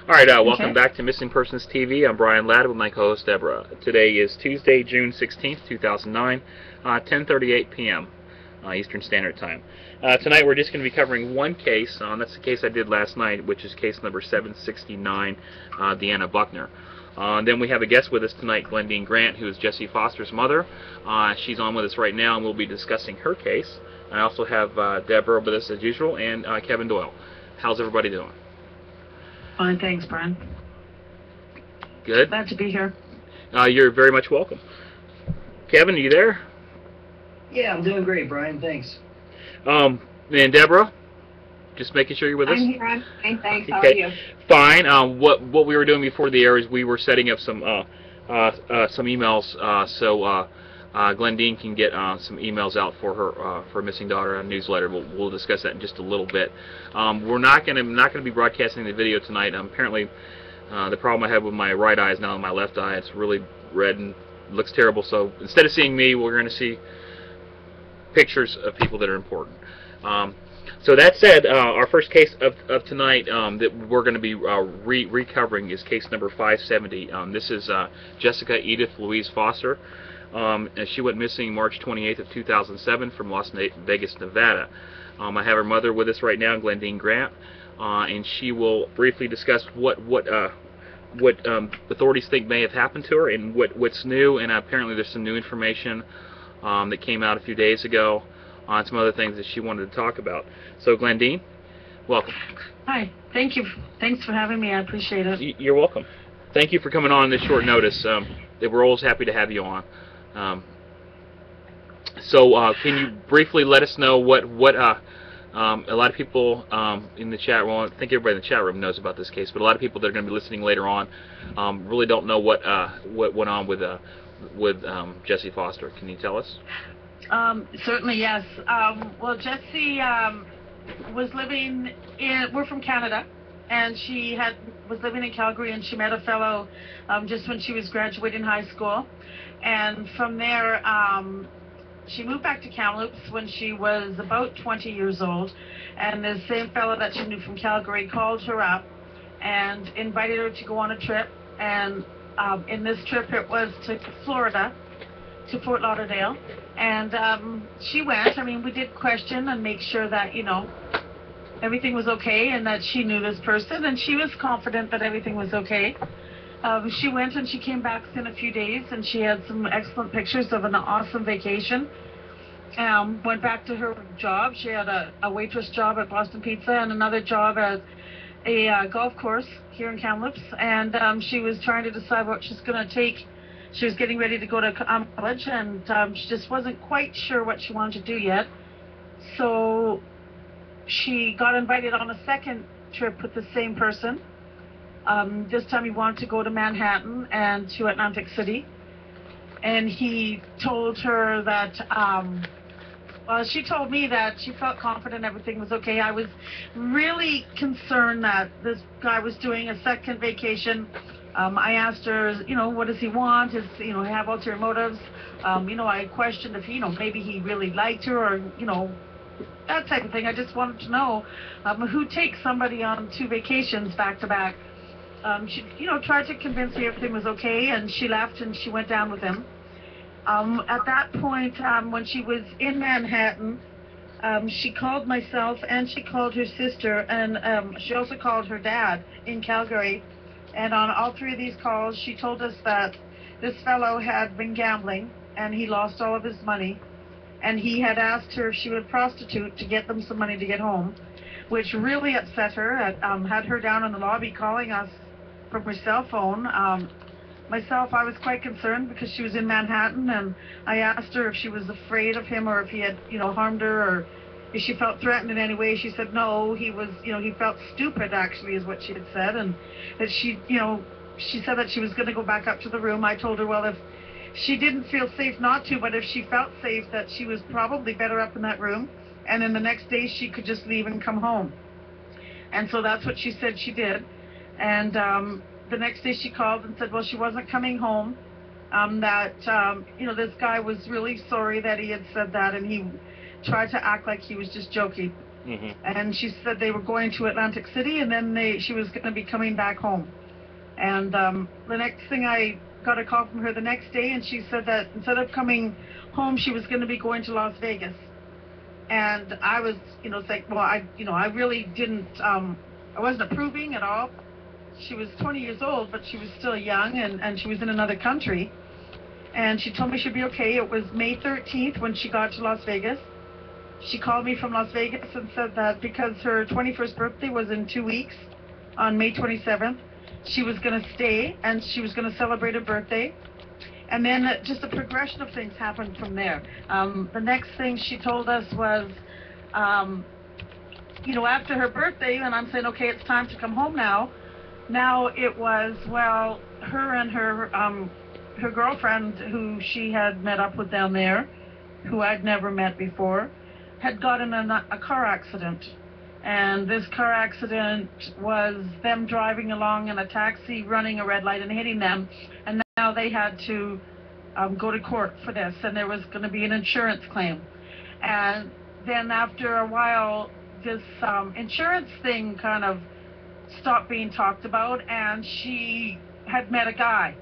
All right, welcome back to Missing Persons TV. I'm Brian Ladd with my co-host Deborah. Today is Tuesday, June 16th, 2009, 10:38 p.m. Eastern Standard Time. Tonight we're just going to be covering one case. That's the case I did last night, which is case number 769, Deanna Buckner. Then we have a guest with us tonight, Glendine Grant, who is Jessie Foster's mother. She's on with us right now, and we'll be discussing her case. I also have Deborah with us as usual, and Kevin Doyle. How's everybody doing? Fine, thanks, Brian. Good. Glad to be here. You're very much welcome. Kevin, are you there? Yeah, I'm doing great, Brian. Thanks. And Deborah, just making sure you're with us. I'm here. I'm fine, thanks. How Okay. are you? Fine. What we were doing before the air is we were setting up some emails so Glendine can get some emails out for her for missing daughter, a newsletter. We'll discuss that in just a little bit. We're not gonna be broadcasting the video tonight. Apparently, the problem I have with my right eye is now in my left eye. It's really red and looks terrible. So instead of seeing me, we're going to see pictures of people that are important. So that said, our first case of tonight that we're going to be recovering is case number 570. This is Jessica Edith Louise Foster. She went missing March 28th of 2007 from Las Vegas, Nevada. I have her mother with us right now, Glendine Grant, and she will briefly discuss what authorities think may have happened to her and what's new. And apparently there's some new information that came out a few days ago on some other things that she wanted to talk about. So Glendine, welcome. Hi, thank you. Thanks for having me. I appreciate it. You're welcome. Thank you for coming on this short notice. We're always happy to have you on. So can you briefly let us know what a lot of people in the chat room, I think everybody in the chat room knows about this case, but a lot of people that are going to be listening later on really don't know what went on with Jessie Foster. Can you tell us? Certainly, yes. Well, Jessie was living in, we're from Canada, and she was living in Calgary, and she met a fellow just when she was graduating high school. And from there, she moved back to Kamloops when she was about 20 years old. And the same fellow that she knew from Calgary called her up and invited her to go on a trip. And in this trip, it was to Florida, to Fort Lauderdale. And she went. I mean, we did question and make sure that, you know, everything was okay and that she knew this person. And she was confident that everything was okay. She went and she came back in a few days, and she had some excellent pictures of an awesome vacation. Went back to her job. She had a waitress job at Boston Pizza and another job at a golf course here in Kamloops. And she was trying to decide what she's going to take. She was getting ready to go to college, and she just wasn't quite sure what she wanted to do yet. So she got invited on a second trip with the same person. This time he wanted to go to Manhattan and to Atlantic City. And he told her that, well, she told me that she felt confident everything was okay. I was really concerned that this guy was doing a second vacation. I asked her, you know, what does he want? Does, you know, have ulterior motives? You know, I questioned if, you know, maybe he really liked her, or, you know, that type of thing. I just wanted to know who takes somebody on two vacations back to back. She, you know, tried to convince me everything was okay, and she left and she went down with him. At that point, when she was in Manhattan, she called myself and she called her sister, and she also called her dad in Calgary. And on all three of these calls, she told us that this fellow had been gambling and he lost all of his money, and he had asked her if she would prostitute to get them some money to get home, which really upset her. Had her down in the lobby calling us from her cell phone. Myself, I was quite concerned because she was in Manhattan, and I asked her if she was afraid of him or if he had, you know, harmed her, or if she felt threatened in any way. She said no, he was, you know, he felt stupid, actually, is what she had said, and that she, you know, she said that she was going to go back up to the room. I told her, well, if she didn't feel safe not to, but if she felt safe, that she was probably better up in that room, and then the next day she could just leave and come home. And so that's what she said she did. And the next day she called and said, well, she wasn't coming home, that, you know, this guy was really sorry that he had said that, and he tried to act like he was just joking. And she said they were going to Atlantic City, and then she was going to be coming back home. And the next thing, I got a call from her the next day, and she said that instead of coming home, she was going to be going to Las Vegas. And I was, like, well, I really didn't, I wasn't approving at all. She was 20 years old, but she was still young, and she was in another country. And she told me she'd be okay. It was May 13th when she got to Las Vegas. She called me from Las Vegas and said that because her 21st birthday was in 2 weeks, on May 27th, she was going to stay and she was going to celebrate her birthday. And then just a progression of things happened from there. The next thing she told us was, after her birthday, and I'm saying, okay, it's time to come home now. Now it was, well, her and her girlfriend, who she had met up with down there, who I'd never met before, had gotten in a car accident. And this car accident was them driving along in a taxi, running a red light and hitting them. And now they had to go to court for this, and there was going to be an insurance claim. And then after a while, this insurance thing kind of stopped being talked about, and she had met a guy.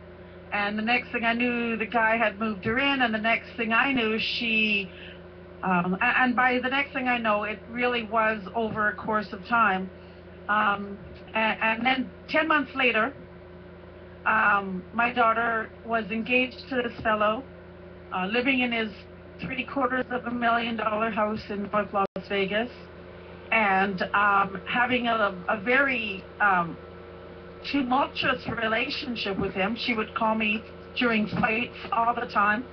And the next thing I knew, the guy had moved her in, and the next thing I knew, she... and by the next thing I know, it really was over a course of time. And then 10 months later, my daughter was engaged to this fellow, living in his $750,000 house in North Las Vegas, and having a very tumultuous relationship with him. She would call me during fights all the time.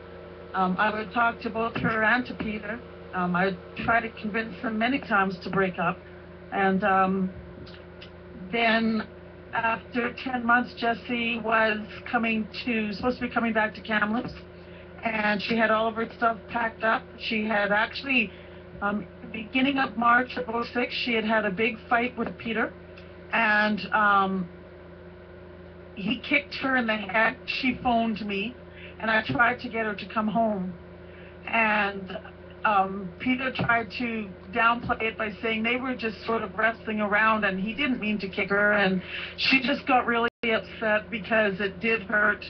I would talk to both her and to Peter. I would try to convince them many times to break up. And then after 10 months, Jessie was supposed to be coming back to Kamloops, and she had all of her stuff packed up. She had actually, beginning of March of 2006, she had a big fight with Peter, and he kicked her in the head. She phoned me, and I tried to get her to come home. And Peter tried to downplay it by saying they were just sort of wrestling around, and he didn't mean to kick her, and she just got really upset because it did hurt.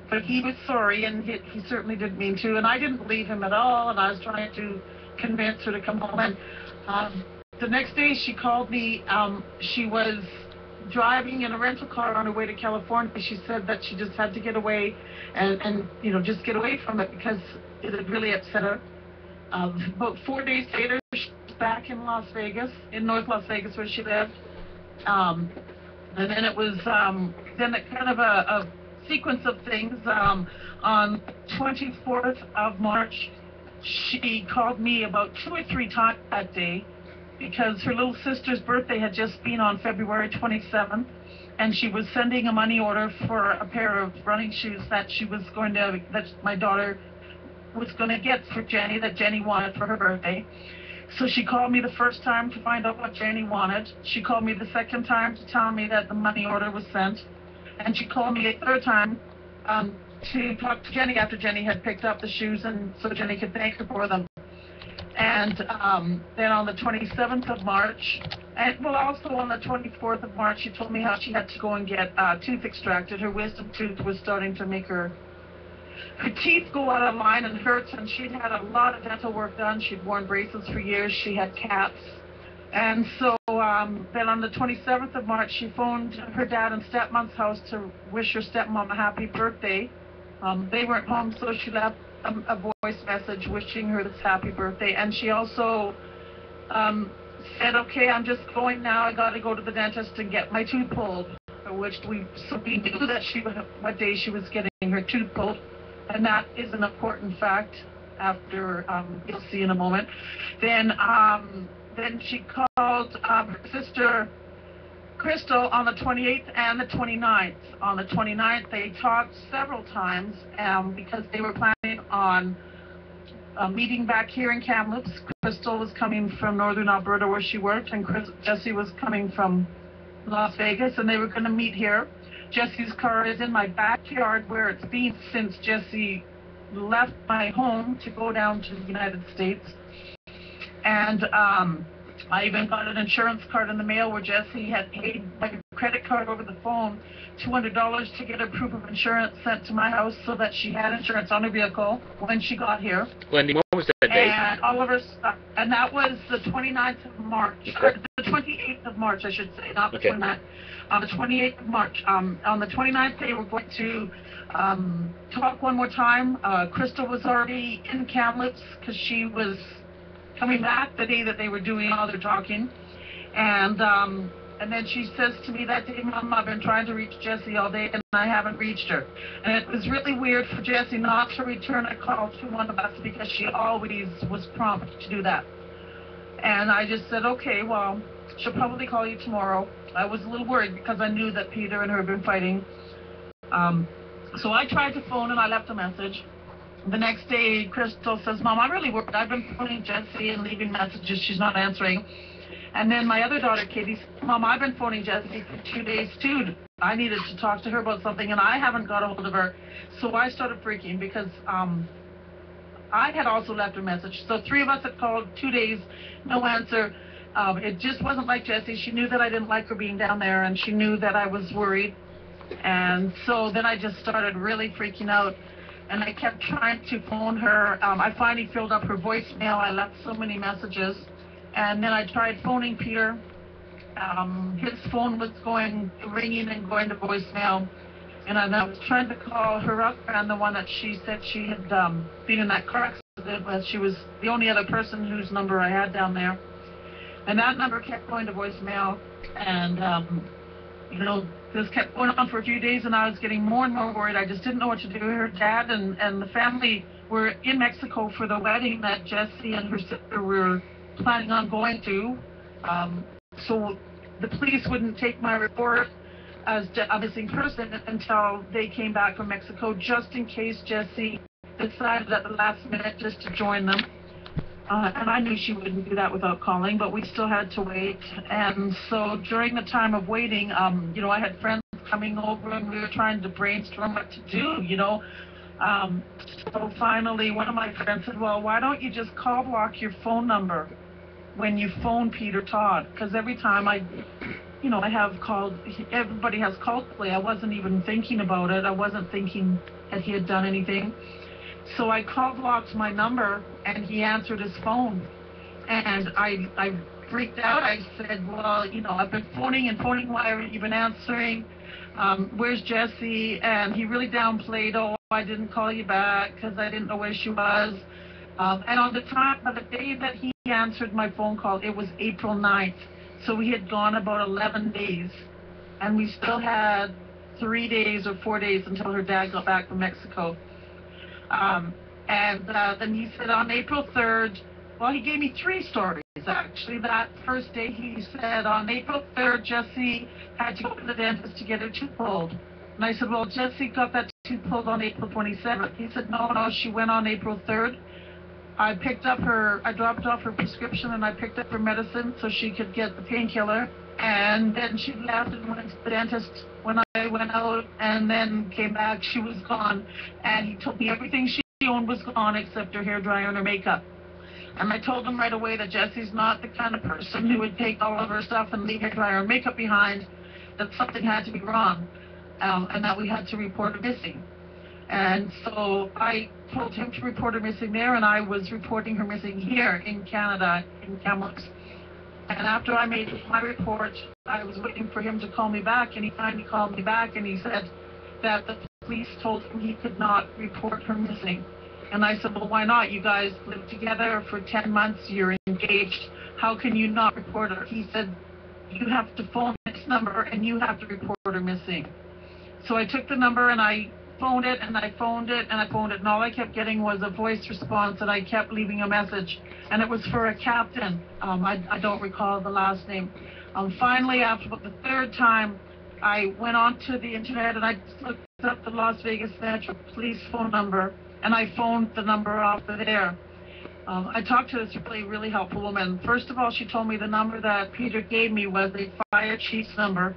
But he was sorry, and he certainly didn't mean to, and I didn't believe him at all, and I was trying to convince her to come home. And the next day she called me. She was driving in a rental car on her way to California. She said that she just had to get away and just get away from it because it had really upset her. About 4 days later, she was back in Las Vegas, in North Las Vegas where she lived. And then it was then kind of a sequence of things. On 24th of March, she called me about 2 or 3 times that day, because her little sister's birthday had just been on February 27th, and she was sending a money order for a pair of running shoes that my daughter was going to get for Jenny, that Jenny wanted for her birthday. So she called me the first time to find out what Jenny wanted. She called me the second time to tell me that the money order was sent, and she called me a third time to talk to Jenny after Jenny had picked up the shoes, and so Jenny could thank her for them. And then on the 27th of March, and well, also on the 24th of March, she told me how she had to go and get a tooth extracted. Her wisdom tooth was starting to make her teeth go out of line and hurt, and she'd had a lot of dental work done. She'd worn braces for years. She had caps. And so then on the 27th of March, she phoned her dad and stepmom's house to wish her stepmom a happy birthday. They weren't home, so she left a voice message wishing her this happy birthday. And she also said, okay, I'm just going now. I got to go to the dentist and get my tooth pulled, which we knew that what day she was getting her tooth pulled. And that is an important fact after you'll see in a moment. Then she called her sister Crystal on the 28th and the 29th. On the 29th, they talked several times because they were planning on meeting back here in Kamloops. Crystal was coming from northern Alberta where she worked, and Jessie was coming from Las Vegas, and they were going to meet here. Jessie's car is in my backyard where it's been since Jessie left my home to go down to the United States. And I even got an insurance card in the mail where Jessie had paid my credit card over the phone $200 to get a proof of insurance sent to my house so that she had insurance on her vehicle when she got here. Wendy, what was that date? And all of her stuff. And that was the 29th of March. Okay. The 28th of March, I should say, not the Okay. 29th. On the 28th of March. On the 29th, they were going to talk one more time. Crystal was already in Kamloops because she was coming back the day that they were doing all their talking. And then she says to me that day, Mom, I've been trying to reach Jessie all day and I haven't reached her. And it was really weird for Jessie not to return a call to one of us because she always was prompt to do that. And I just said, okay, well, she'll probably call you tomorrow. I was a little worried because I knew that Peter and her had been fighting. So I tried to phone and I left a message. The next day, Crystal says, Mom, I'm really worried. I've been phoning Jessie and leaving messages. She's not answering. And then my other daughter, Katie, said, Mom, I've been phoning Jessie for 2 days, too. I needed to talk to her about something, and I haven't got a hold of her. So I started freaking because I had also left a message. So 3 of us had called, 2 days, no answer. It just wasn't like Jessie. She knew that I didn't like her being down there, and she knew that I was worried. And so then I just started really freaking out. And I kept trying to phone her. I finally filled up her voicemail. I left so many messages. And then I tried phoning Peter. His phone was ringing and going to voicemail. And I was trying to call her up, and the one that she said she had been in that car accident with. She was the only other person whose number I had down there. And that number kept going to voicemail. And, this kept going on for a few days, and I was getting more and more worried. I just didn't know what to do. Her dad and the family were in Mexico for the wedding that Jessie and her sister were planning on going to. So the police wouldn't take my report as a missing person until they came back from Mexico, just in case Jessie decided at the last minute just to join them. And I knew she wouldn't do that without calling, but we still had to wait. And so during the time of waiting, I had friends coming over and we were trying to brainstorm what to do, So finally, one of my friends said, well, why don't you just call block your phone number when you phone Peter Todd? Because every time I have called, everybody has called play. I wasn't even thinking about it. I wasn't thinking that he had done anything. So I called blocked my number, and he answered his phone. And I freaked out. I said, well, I've been phoning and phoning. Why haven't you been answering? Where's Jessie? And he really downplayed, oh, I didn't call you back because I didn't know where she was. And on the day that he answered my phone call, it was April 9th. So we had gone about 11 days. And we still had 3 days or 4 days until her dad got back from Mexico. Then he said on April 3rd, well, he gave me 3 stories, actually. That first day he said on April 3rd, Jessie had to go to the dentist to get her tooth pulled. And I said, well, Jessie got that tooth pulled on April 27th. He said, no, she went on April 3rd. I dropped off her prescription and I picked up her medicine so she could get the painkiller. And then she left and went to the dentist when I went out, and then came back. She was gone. And he told me everything she owned was gone except her hairdryer and her makeup. And I told him right away that Jessie's not the kind of person who would take all of her stuff and leave hairdryer and makeup behind, that something had to be wrong, and that we had to report her missing. And so I told him to report her missing there, and I was reporting her missing here in Canada, in Kamloops. And after I made my report, I was waiting for him to call me back, and he finally called me back, and he said that the police told him he could not report her missing. And I said, well, why not? You guys lived together for 10 months, you're engaged. How can you not report her? He said, you have to phone this number, and you have to report her missing. So I took the number, and I phoned it, and I phoned it, and I phoned it, and all I kept getting was a voice response, and I kept leaving a message. And it was for a captain. I don't recall the last name. Finally, after about the 3rd time, I went onto the internet and I looked up the Las Vegas Metro Police phone number, and I phoned the number off of there. I talked to this really helpful woman. First of all, she told me the number that Peter gave me was a fire chief's number.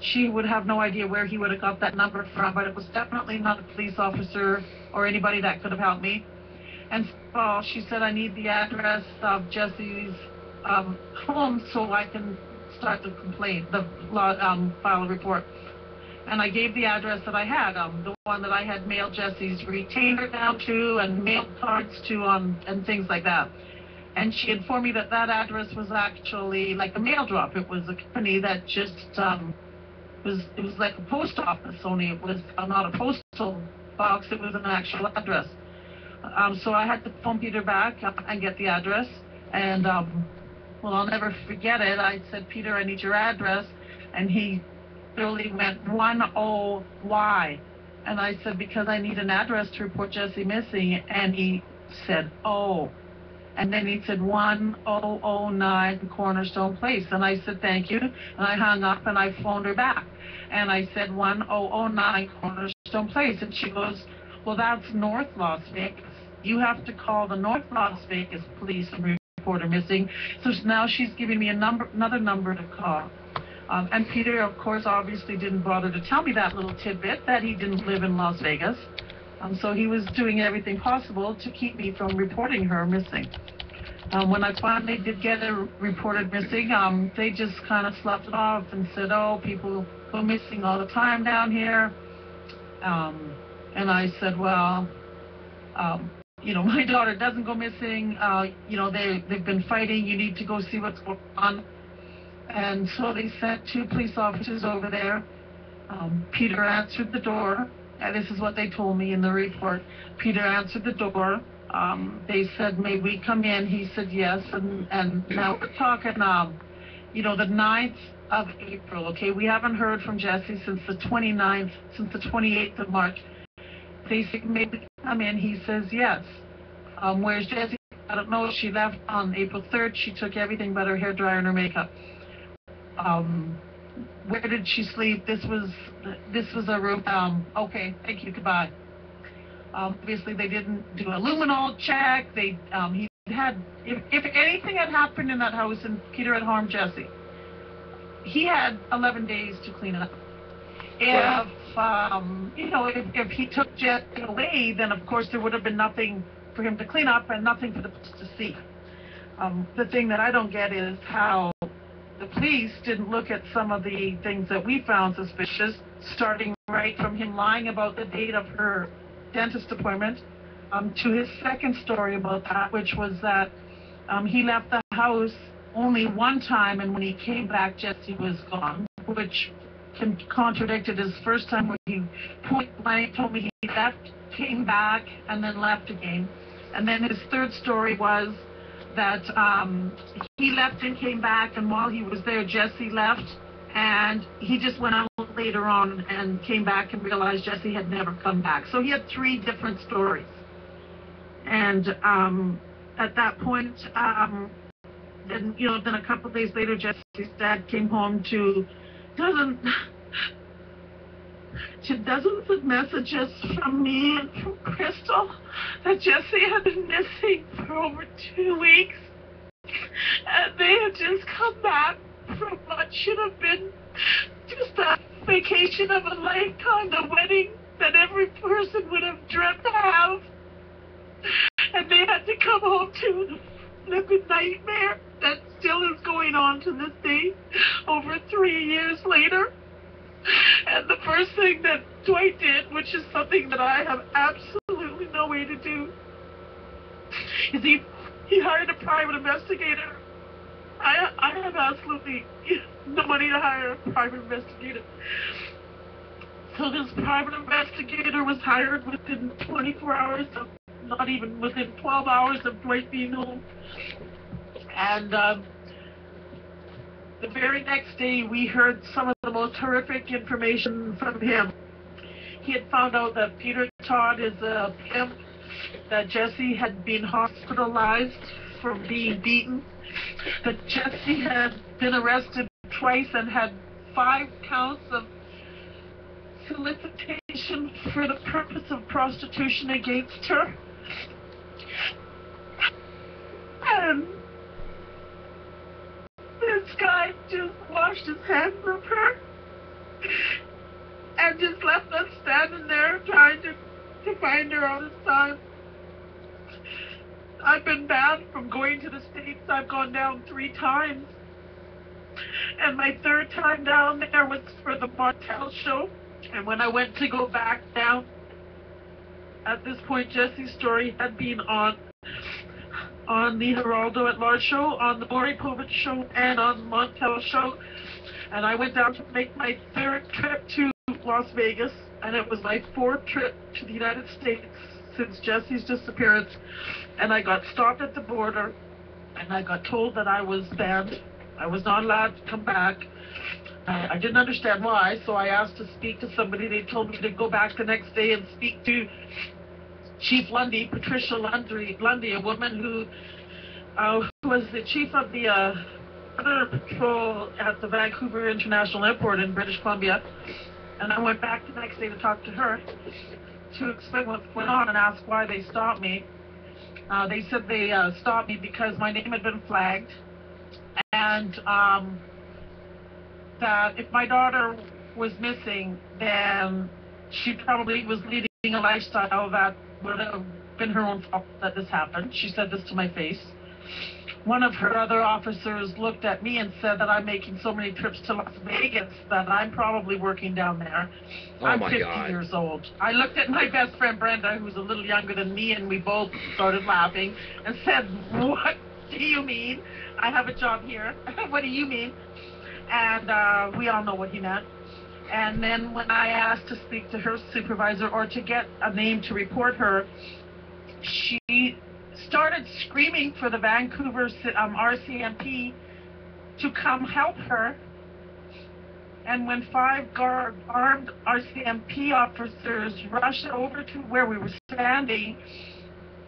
She would have no idea where he would have got that number from, but it was definitely not a police officer or anybody that could have helped me. And so she said, I need the address of Jessie's home so I can start the complaint, file a report. And I gave the address that I had, the one that I had mailed Jessie's retainer down to and mailed cards to, and things like that. And she informed me that that address was actually like a mail drop. It was a company that just it was like a post office, only it was not a postal box. It was an actual address. So I had to phone Peter back and get the address. And well, I'll never forget it. I said, Peter, I need your address, and he literally went 10Y. And I said, because I need an address to report Jessie missing. And he said, oh. And then he said 1009 Cornerstone Place. And I said, thank you. And I hung up and I phoned her back. And I said 1009 Cornerstone Place. And she goes, well, that's North Las Vegas. You have to call the North Las Vegas police and report her missing. So now she's giving me another number to call. And Peter, of course, obviously didn't bother to tell me that little tidbit that he didn't live in Las Vegas. So he was doing everything possible to keep me from reporting her missing. When I finally did get her reported missing, they just kind of sloughed it off and said, oh, people go missing all the time down here. And I said, well, you know, my daughter doesn't go missing. You know, they've been fighting. You need to go see what's going on. And so they sent 2 police officers over there. Peter answered the door. And this is what they told me in the report. Peter answered the door. They said, may we come in? He said yes. And now we're talking, you know, the 9th of April. Okay, we haven't heard from Jessie since the 29th, since the 28th of March. They said, may we come in? He says yes. Where's Jessie? I don't know. She left on April 3rd. She took everything but her hairdryer and her makeup. Where did she sleep? This was a room. Okay, thank you, goodbye. Obviously they didn't do a luminol check. He had, if anything had happened in that house and Peter had harmed Jessie, he had 11 days to clean it up. If you know, if he took Jessie away, then of course there would have been nothing for him to clean up and nothing for the police to see. The thing that I don't get is how the police didn't look at some of the things that we found suspicious, starting right from him lying about the date of her dentist appointment, to his second story about that, which was that he left the house only one time, and when he came back, Jessie was gone, which contradicted his first time when he point blank told me he left, came back, and then left again. And then his third story was that he left and came back, and while he was there, Jessie left, and he just went out later on and came back and realized Jessie had never come back. So he had 3 different stories. And at that point, then a couple of days later, Jessie's dad came home to dozens of messages from me and from Crystal that Jessie had been missing for over 2 weeks. And they had just come back from what should have been just a vacation of a lifetime, the wedding that every person would have dreamt to have. And they had to come home to the flipping nightmare that still is going on to this day, over 3 years later. And the first thing that Dwight did, which is something that I have absolutely no way to do, is he hired a private investigator. I have absolutely no money to hire a private investigator. So this private investigator was hired within 24 hours of, not even within 12 hours of Dwight being home. And the very next day, we heard some of the most horrific information from him. He had found out that Peter Todd is a pimp, that Jessie had been hospitalized from being beaten, that Jessie had been arrested twice and had 5 counts of solicitation for the purpose of prostitution against her. And this guy just washed his hands of her and just left us standing there trying to find her all this time. I've been banned from going to the States. I've gone down 3 times. And my 3rd time down there was for the Montel show. And when I went to go back down, at this point, Jessie's story had been on the Geraldo at Large show, on the Maury Povich show, and on the Montel show. And I went down to make my 3rd trip to Las Vegas, and it was my 4th trip to the United States since Jessie's disappearance. And I got stopped at the border, and I got told that I was banned. I was not allowed to come back. I didn't understand why, so I asked to speak to somebody. They told me to go back the next day and speak to Chief Lundy, Patricia Lundy, a woman who was the chief of the border patrol at the Vancouver International Airport in British Columbia. And I went back the next day to talk to her to explain what went on and ask why they stopped me. They said they stopped me because my name had been flagged, and that if my daughter was missing, then she probably was leading a lifestyle that would have been her own fault that this happened. She said this to my face. One of her other officers looked at me and said that I'm making so many trips to Las Vegas that I'm probably working down there. I'm 50 years old. I looked at my best friend Brenda, who's a little younger than me, and we both started laughing and said, "What do you mean? I have a job here." "What do you mean?" And we all know what he meant. And then when I asked to speak to her supervisor or to get a name to report her, she started screaming for the Vancouver RCMP to come help her. And when 5 armed RCMP officers rushed over to where we were standing,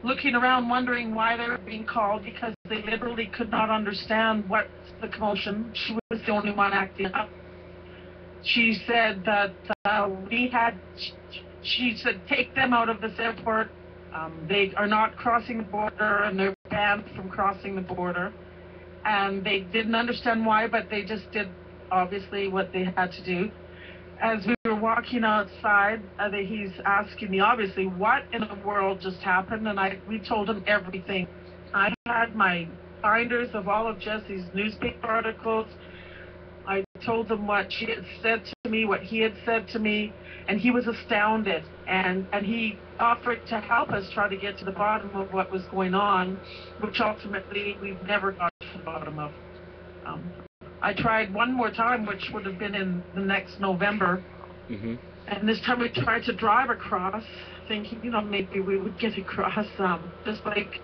looking around wondering why they were being called, because they literally could not understand what's the commotion. She was the only one acting up. She said that she said, "Take them out of this airport. They are not crossing the border, and they're banned from crossing the border." And they didn't understand why, but they just did, obviously, what they had to do. As we were walking outside, he's asking me, obviously, what in the world just happened, and we told him everything. I had my binders of all of Jessie's newspaper articles. I told him what she had said to me, what he had said to me, and he was astounded. And he offered to help us try to get to the bottom of what was going on, which ultimately we've never got to the bottom of. I tried one more time, which would have been in the next November. Mm-hmm. And this time we tried to drive across, thinking, maybe we would get across, just like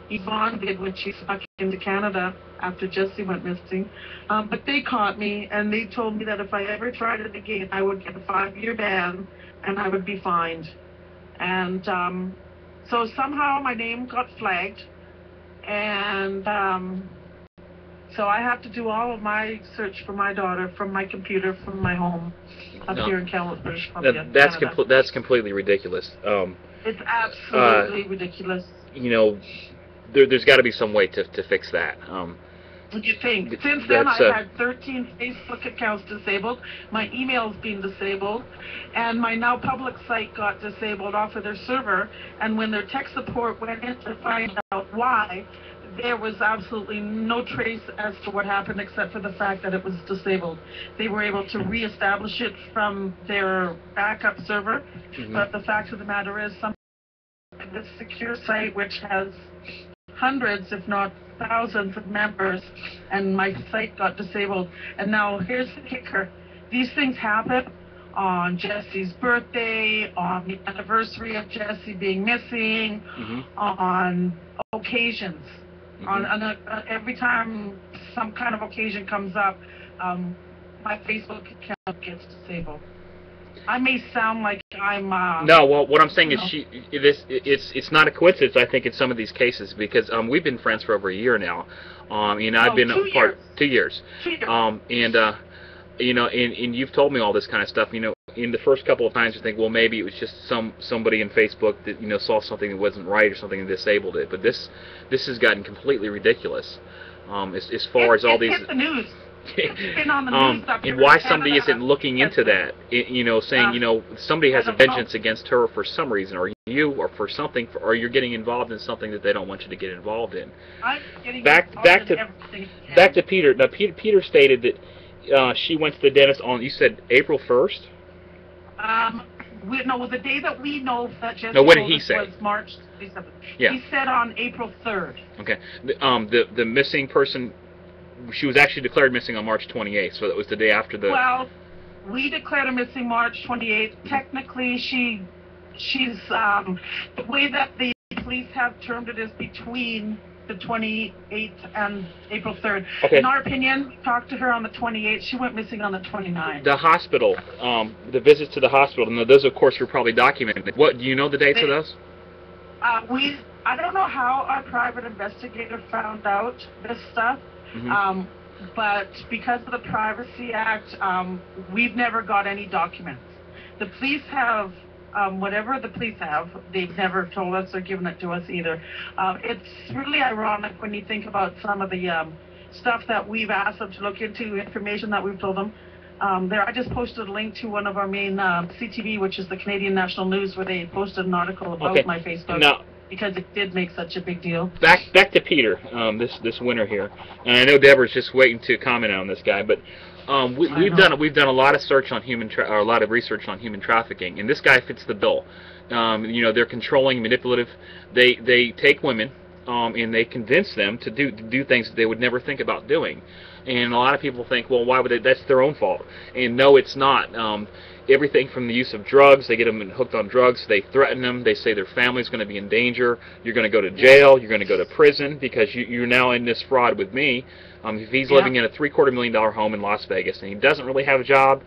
Yvonne did when she snuck into Canada after Jessie went missing. But they caught me, and they told me that if I ever tried it again, I would get a 5-year ban, and I would be fined. And so somehow my name got flagged, and so I have to do all of my search for my daughter from my computer, from my home up here in Kamloops, British Columbia. That's completely ridiculous. It's absolutely ridiculous. There's got to be some way to fix that. What do you think? Since then, I've had 13 Facebook accounts disabled. My email's been disabled, and my Now Public site got disabled off of their server. And when their tech support went in to find out why, there was absolutely no trace as to what happened except for the fact that it was disabled. They were able to reestablish it from their backup server, but the fact of the matter is, this secure site, which has hundreds, if not thousands of members, and my site got disabled. And now here's the kicker. These things happen on Jessie's birthday, on the anniversary of Jessie being missing, on occasions. Every time some kind of occasion comes up, my Facebook account gets disabled. I may sound like I'm... No, well, what I'm saying is it's not a coincidence, I think, in some of these cases, because we've been friends for over a year now. I've been 2 years. 2 years. 2 years. And you've told me all this kind of stuff. In the first couple of times you think, well, maybe it was just somebody in Facebook that saw something that wasn't right or something and disabled it. But this has gotten completely ridiculous. As far as all these... Hit the news. been on the news and why somebody isn't looking into that, you know, saying, you know, somebody has a vengeance against her for some reason, or you, or for something, or you're getting involved in something that they don't want you to get involved in. Back to Peter. Now, Peter stated that she went to the dentist on, you said April 1st? No, the day that we know that Jessie what did he say? Was March 27th. Yeah. He said on April 3rd. Okay. The missing person, she was actually declared missing on March 28th, so that was the day after the... Well, we declared her missing March 28th. Technically, she's the way that the police have termed it is between the 28th and April 3rd. Okay. In our opinion, talked to her on the 28th. She went missing on the 29th. The hospital, the visits to the hospital, and those, of course, were probably documented. What, do you know the dates of those? I don't know how our private investigator found out this stuff. But because of the Privacy Act, we've never got any documents. The police have, whatever the police have, they've never told us or given it to us either. It's really ironic when you think about some of the stuff that we've asked them to look into, information that we've told them. I just posted a link to one of our main CTV, which is the Canadian National News, where they posted an article about my Facebook. Now, because it did make such a big deal. Back to Peter, this winner here, and I know Deborah's just waiting to comment on this guy, but we've done a lot of research on human trafficking, and this guy fits the bill. You know, they're controlling, manipulative. They take women and they convince them to do things that they would never think about doing. And a lot of people think, well, why would they? That's their own fault. And no, it's not. Everything from the use of drugs, they get them hooked on drugs, they threaten them, they say their family's going to be in danger, you're going to go to jail, you're going to go to prison because you're now in this fraud with me. If he's living in a $750,000 home in Las Vegas and he doesn't really have a job,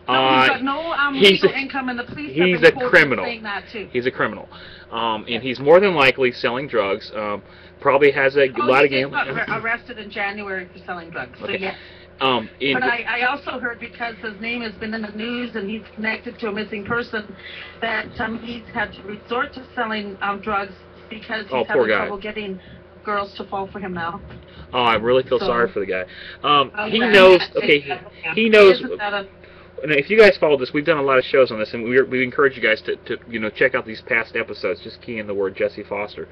he's got no legal income, and the police have been criminal. Saying that too. He's a criminal. And he's more than likely selling drugs, probably has a lot of gambling. He got arrested in January for selling drugs, so yes. But I also heard, because his name has been in the news and he's connected to a missing person, that he's had to resort to selling drugs because he's having trouble getting girls to fall for him now. Oh, I really feel sorry for the guy. He knows. Okay, he knows. If you guys follow this, we've done a lot of shows on this, and we encourage you guys to check out these past episodes. Just key in the word Jessie Foster.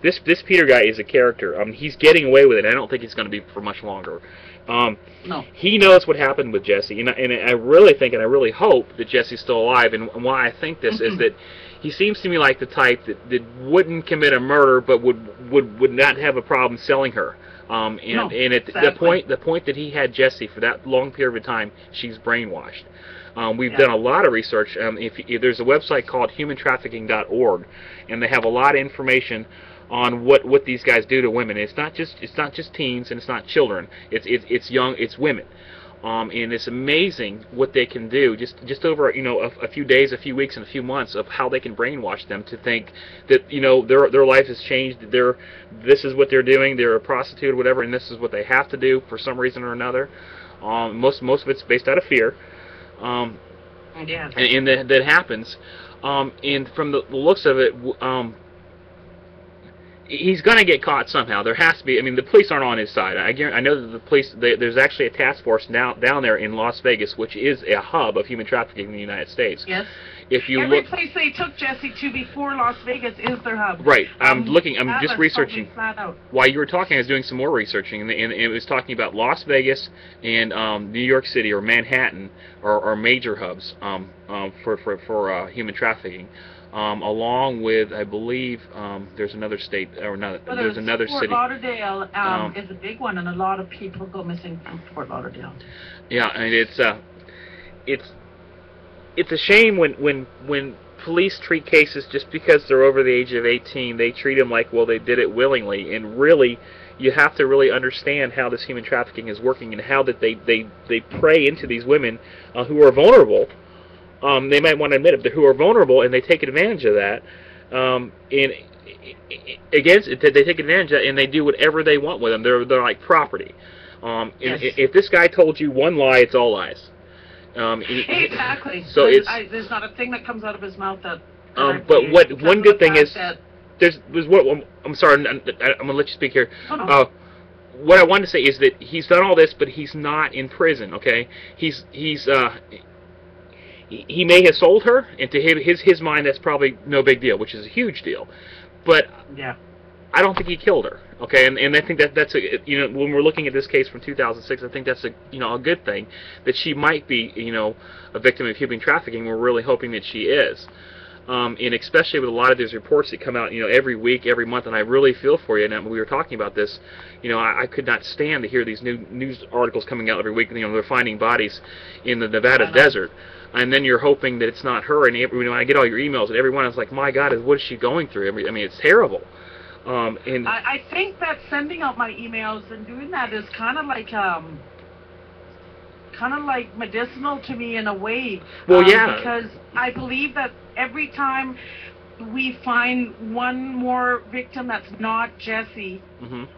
This Peter guy is a character. He's getting away with it. I don't think he's going to be for much longer. No. He knows what happened with Jessie, and I really think and I really hope that Jessie's still alive. And why I think this is that he seems to me like the type that wouldn't commit a murder, but would not have a problem selling her. And at the point that he had Jessie for that long period of time, she's brainwashed. We've done a lot of research. If there's a website called humantrafficking.org, and they have a lot of information on what these guys do to women. It's not just teens, and it's not children. It's young, it's women. And it's amazing what they can do just over a few days, a few weeks, and a few months of how they can brainwash them to think that their life has changed. This is what they're doing. They're a prostitute or whatever, and this is what they have to do for some reason or another. Most of it's based out of fear. And that happens. And from the looks of it, he's going to get caught somehow. There has to be. I mean, the police aren't on his side. I know that the police. There's actually a task force down there in Las Vegas, which is a hub of human trafficking in the United States. Yes. If you Every place they took Jessie to before Las Vegas is their hub. Right. I'm just researching. While you were talking, I was doing some more researching, and it was talking about Las Vegas and New York City or Manhattan are major hubs for human trafficking. Along with, I believe, there's another state, or not, there's another city. Fort Lauderdale is a big one, and a lot of people go missing from Fort Lauderdale. Yeah, and it's a shame when police treat cases just because they're over the age of 18. They treat them like, well, they did it willingly, and really, you have to really understand how this human trafficking is working and how that they prey into these women who are vulnerable. They might want to admit it, who are vulnerable, and they take advantage of that. They take advantage of that, and they do whatever they want with them. They're like property. If this guy told you one lie, it's all lies. Exactly. So there's not a thing that comes out of his mouth that. But one good thing is, I'm sorry, I'm gonna let you speak here. what I wanted to say is that he's done all this, but he's not in prison. Okay, he may have sold her, and to his mind, that's probably no big deal, which is a huge deal. But Yeah. I don't think he killed her. Okay, and I think that's a, you know, when we're looking at this case from 2006, I think that's a, you know, a good thing that she might be, you know, a victim of human trafficking. We're really hoping that she is. And especially with a lot of these reports that come out, you know, every week, every month, and I really feel for you. And we were talking about this, you know, I could not stand to hear these new news articles coming out every week. You know, they're finding bodies in the Nevada desert, and then you're hoping that it's not her. And you know, I get all your emails, and everyone is like, "My God, what is she going through?" I mean, it's terrible. And I think that sending out my emails and doing that is kind of like medicinal to me in a way. Well, yeah. Because I believe that every time we find one more victim that's not Jessie,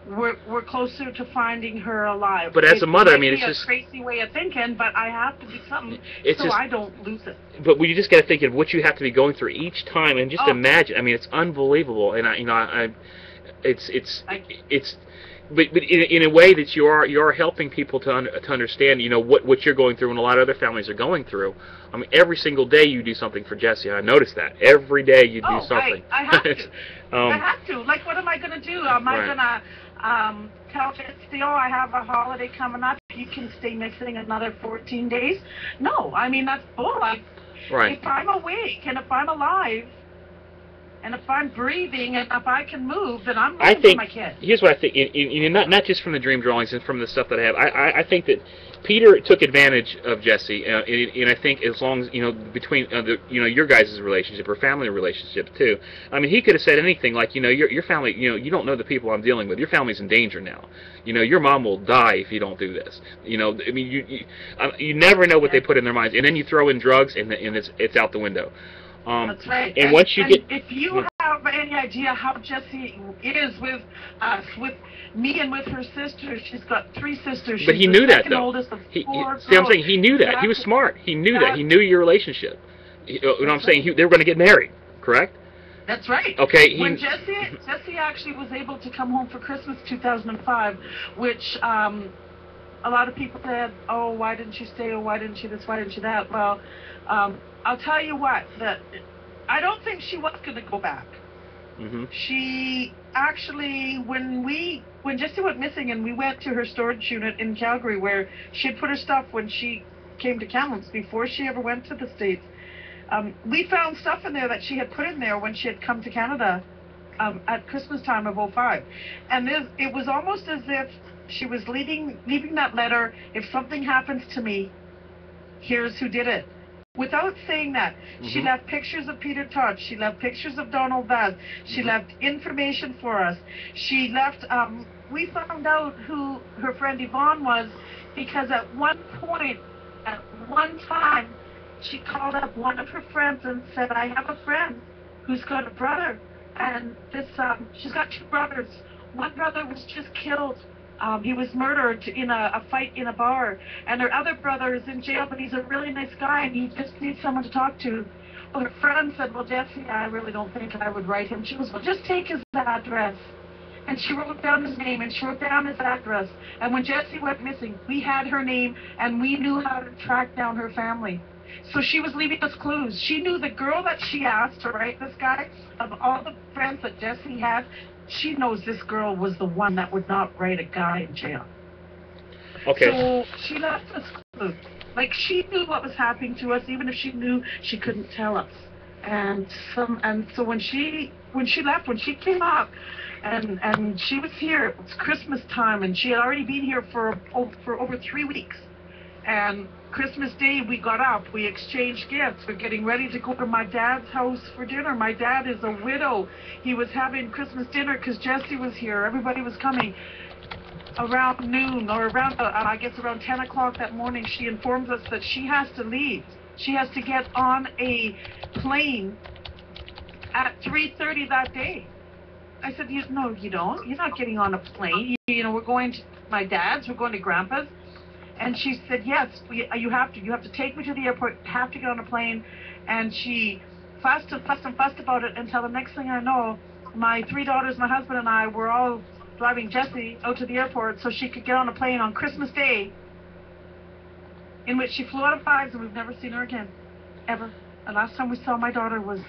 we're closer to finding her alive. But as a mother, I mean, it's just a crazy way of thinking, but I have to do something so I don't lose it. But you just got to think of what you have to be going through each time, and just imagine. I mean, it's unbelievable, and but in a way that you are helping people to understand, you know, what you're going through and a lot of other families are going through. I mean, every single day you do something for Jessie. I noticed that every day you do something. I have to. I have to. Like, what am I going to do? Am I going to tell Jessie, oh, I have a holiday coming up, you can stay missing another 14 days? No, I mean, that's bull. If I'm awake and if I'm alive, and if I'm breathing and if I can move, then I'm looking for my kid. Here's what I think, not just from the dream drawings and from the stuff that I have. I think that Peter took advantage of Jessie, and I think as long as, you know, between your guys' relationship or family relationship too. I mean, he could have said anything like, you know, your family, you know, you don't know the people I'm dealing with. Your family's in danger now. You know, your mom will die if you don't do this. You know, I mean, you never know what they put in their minds, and then you throw in drugs, and it's out the window. That's right. And once you get, if you have any idea how Jessie is with us, with me and with her sisters, she's got 3 sisters. But he knew that, though. Oldest of 4 see, I'm saying he knew that. He was smart. He knew that. He knew your relationship. You know what I'm saying? They were going to get married, correct? That's right. Okay. When Jessie actually was able to come home for Christmas 2005, which a lot of people said, oh, why didn't she stay, or why didn't she this, why didn't she that? Well, I'll tell you what, that I don't think she was going to go back. She actually, when Jessie went missing and we went to her storage unit in Calgary where she had put her stuff when she came to Kamloops before she ever went to the States, we found stuff in there that she had put in there when she had come to Canada at Christmas time of '05. And it was almost as if she was leaving that letter, if something happens to me, here's who did it. Without saying that, she left pictures of Peter Todd. She left pictures of Donald Vaz. She left information for us. She left, we found out who her friend Yvonne was because at one point, at one time, she called up one of her friends and said, I have a friend who's got a brother. And she's got 2 brothers. One brother was just killed. He was murdered in a fight in a bar, and her other brother is in jail, but he's a really nice guy, and he just needs someone to talk to. Well, her friend said, well, Jessie, I really don't think I would write him. She goes, well, just take his address. And she wrote down his name, and she wrote down his address. And when Jessie went missing, we had her name, and we knew how to track down her family. So she was leaving us clues. She knew the girl that she asked to write this guy, of all the friends that Jessie had, she knows this girl was the one that would not write a guy in jail. Okay. So she left us clues. Like, she knew what was happening to us, even if she knew she couldn't tell us. And so when she left, when she came up, and she was here, it was Christmas time, and she had already been here for over 3 weeks. And Christmas Day, we got up, we exchanged gifts. We're getting ready to go to my dad's house for dinner. My dad is a widow. He was having Christmas dinner because Jessie was here. Everybody was coming. Around noon, or around, I guess around 10 o'clock that morning, she informs us that she has to leave. She has to get on a plane at 3:30 that day. I said, no, you don't. You're not getting on a plane. You know, we're going to my dad's, we're going to Grandpa's. And she said, yes, you have to. You have to take me to the airport. You have to get on a plane. And she fussed about it until the next thing I know, my 3 daughters, my husband, and I were all driving Jessie out to the airport so she could get on a plane on Christmas Day, in which she flew out of Fives, and we've never seen her again, ever. The last time we saw my daughter was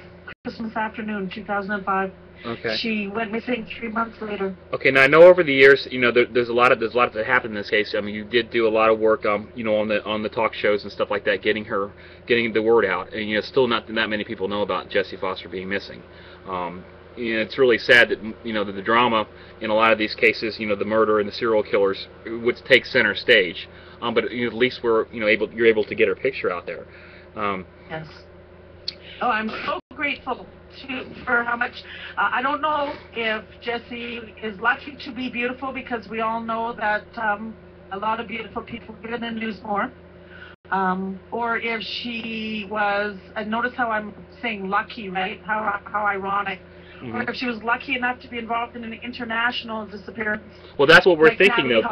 Christmas afternoon, 2005. Okay. She went missing 3 months later. Okay. Now I know over the years, you know, there's a lot that happened in this case. I mean, you did do a lot of work, you know, on the talk shows and stuff like that, getting the word out, and you know, still not that many people know about Jessie Foster being missing. You know, it's really sad that, you know, that the drama in a lot of these cases, you know, the murder and the serial killers would take center stage. But you know, at least you're able to get her picture out there. Yes. Oh, I'm so grateful for how much. I don't know if Jessie is lucky to be beautiful, because we all know that a lot of beautiful people get in the news more. Or if she was, and notice how I'm saying lucky, right? How ironic. Mm-hmm. Or if she was lucky enough to be involved in an international disappearance. Well, that's what we're like thinking of.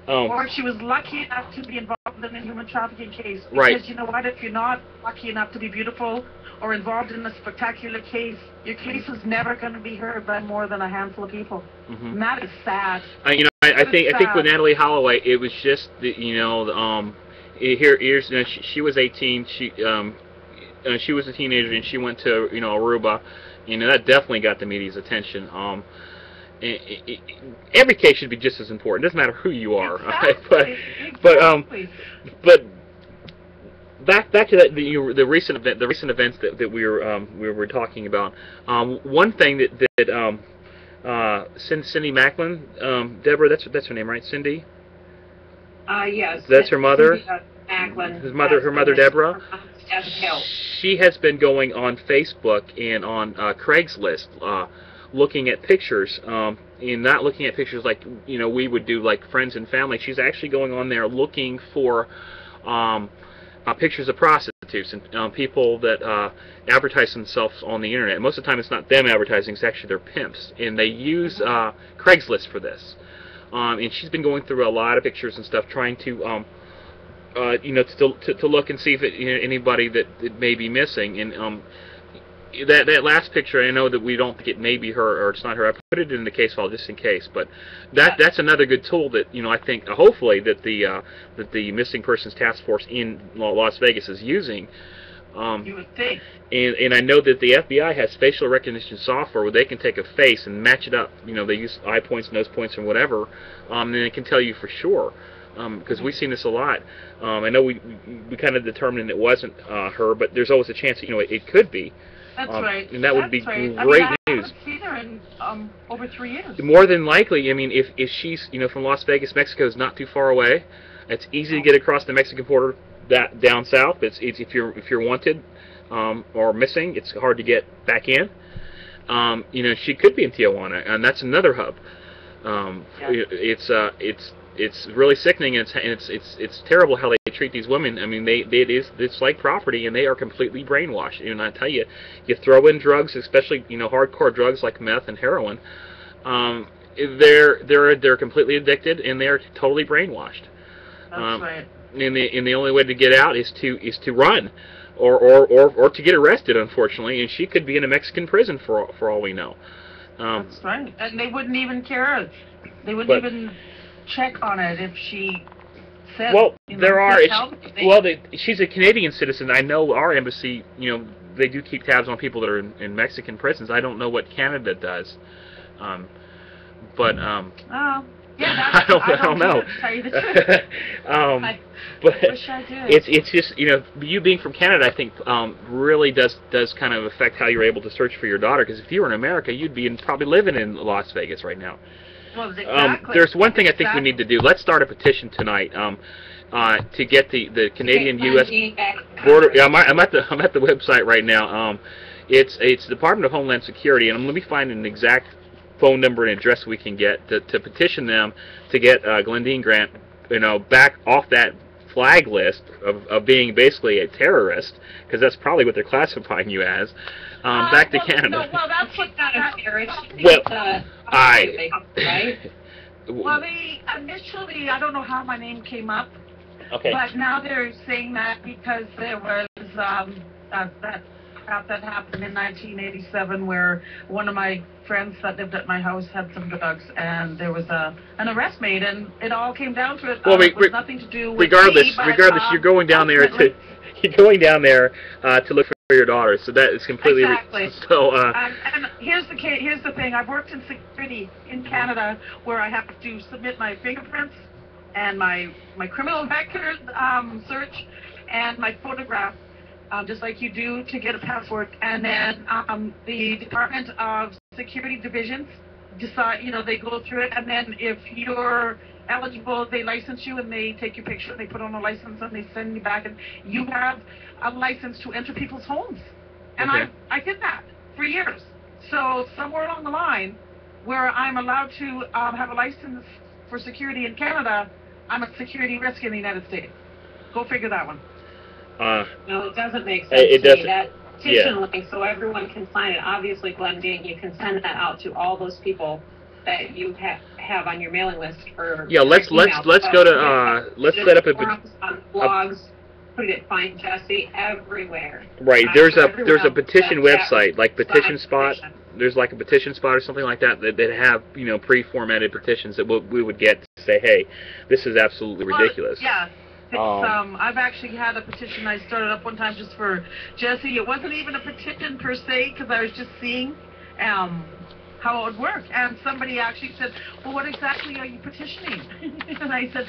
Or if she was lucky enough to be involved in a human trafficking case. Because right. You know what? If you're not lucky enough to be beautiful or involved in a spectacular case, your case is never going to be heard by more than a handful of people. Mm-hmm. And that is sad. You know, I think with Natalie Holloway, it was just the, you know, here's, you know, she was 18. She was a teenager, and she went to, you know, Aruba. You know, that definitely got the media's attention. Every case should be just as important. It doesn't matter who you are. Exactly. But back to that, the recent events that we were talking about. One thing that Cindy Macklin, Deborah, that's her name, right? Cindy. Yes. That's her mother. Macklin. Her mother Deborah. She has been going on Facebook and on Craigslist, looking at pictures, and not looking at pictures like, you know, we would do, like friends and family. She's actually going on there looking for pictures of prostitutes and people that advertise themselves on the internet. Most of the time, it's not them advertising; it's actually their pimps, and they use Craigslist for this. And she's been going through a lot of pictures and stuff, trying to you know, to look and see if anybody that may be missing. And that last picture, I know that we don't think it may be her or it's not her. I put it in the case file just in case. But that's another good tool that, you know, I think hopefully that the Missing Persons Task Force in Las Vegas is using. You would think. And I know that the FBI has facial recognition software where they can take a face and match it up. You know, they use eye points, nose points, and whatever, and it can tell you for sure. Because we've seen this a lot. I know we kind of determined it wasn't her, but there's always a chance that, you know, it could be. That's right. And that would be great news. I haven't seen her in over 3 years. More than likely, I mean, if she's, you know, from Las Vegas, Mexico is not too far away. It's easy to get across the Mexican border down south. It's if you're wanted or missing, it's hard to get back in. You know, she could be in Tijuana, and that's another hub. It's really sickening, and it's terrible how they treat these women. I mean, it's like property, and they are completely brainwashed. And I tell you, you throw in drugs, especially, you know, hardcore drugs like meth and heroin. They're completely addicted, and they're totally brainwashed. That's right. And the only way to get out is to run, or to get arrested. Unfortunately, and she could be in a Mexican prison for all we know. That's right, and they wouldn't even care. They wouldn't even check on it if she said. Well, you know, there are. well, She's a Canadian citizen. I know our embassy, you know, they do keep tabs on people that are in Mexican prisons. I don't know what Canada does, but yeah, I don't know. To tell you the truth. But wish I did. It's just, you know, you being from Canada, I think really does kind of affect how you're able to search for your daughter. Because if you were in America, you'd be probably living in Las Vegas right now. Well, exactly. There's one thing I think we need to do. Let's start a petition tonight to get the Canadian-U.S. border. Yeah, I'm at the website right now. It's Department of Homeland Security, and let me find an exact phone number and address we can get to petition them to get Glendine Grant, you know, back off that flag list of being basically a terrorist, because that's probably what they're classifying you as. Back to Canada. No, well, that's what Not a terrorist. Well, Right? Well, initially, I don't know how my name came up. Okay. But now they're saying that because there was that crap that happened in 1987 where one of my friends that lived at my house had some drugs and there was an arrest made, and it all came down to it. Well, it was nothing to do with regardless, me, but, regardless, you're going down there ultimately- to look for your daughter. So that is completely Exactly. so. And here's the thing. I've worked in security in Canada where I have to submit my fingerprints and my criminal record search and my photograph, just like you do to get a passport. And then the Department of Security Divisions decide, they go through it, and then if you're eligible, they license you and they take your picture and they put on a license and they send you back, and you have a license to enter people's homes. And Okay. I did that for years. So somewhere along the line, where I'm allowed to have a license for security in Canada, I'm a security risk in the United States. Go figure that one. No, it doesn't make sense It to me. doesn't. That petition link, so everyone can sign it. Obviously, Glendine, you can send that out to all those people that you have on your mailing list for. Yeah, let's email. go to let's set up a forums on blogs. Put it, find Jessie everywhere. right. There's a Everyone petition that website like Petition Spot. petition. There's like a petition spot or something like that that have pre-formatted petitions that we would get to say, hey, this is absolutely ridiculous. Yeah. It's, I've actually had a petition I started up one time just for Jessie. It wasn't even a petition per se because I was just seeing how it would work. And somebody actually said, well, what exactly are you petitioning? And I said,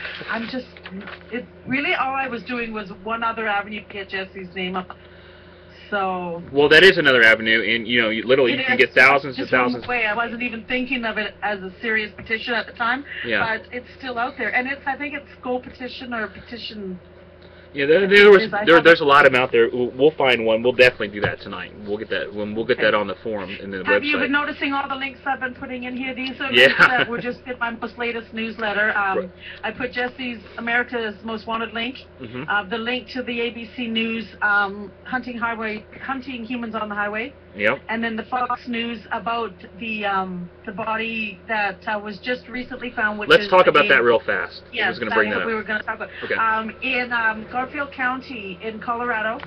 really all I was doing was one other avenue to get Jessie's name up. So. Well, that is another avenue, and you literally you can get thousands and just one thousands. way. I wasn't even thinking of it as a serious petition at the time, Yeah. but it's still out there, and I think it's Go Petition or Petition. Yeah, there's a lot of them out there. We'll find one. We'll definitely do that tonight. We'll get that that on the forum and the website. Have you been noticing all the links I've been putting in here? These are Yeah. links that were just in my most latest newsletter. I put Jessie's America's Most Wanted link, the link to the ABC News hunting humans on the highway, Yep. and then the Fox News about the body that was just recently found. Which Let's is talk about a- that real fast. I Yes, was going to bring that's that what up. we were going to talk about. Okay. In Garfield County in Colorado,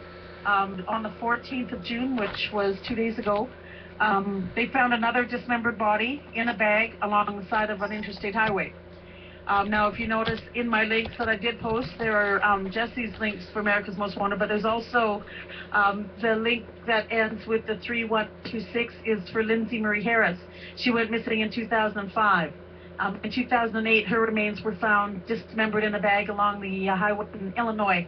on the 14th of June, which was 2 days ago, they found another dismembered body in a bag along the side of an interstate highway. Now, if you notice in my links that I did post, there are Jessie's links for America's Most Wanted, but there's also the link that ends with the 3126 is for Lindsay Marie Harris. She went missing in 2005. In 2008, her remains were found dismembered in a bag along the highway in Illinois.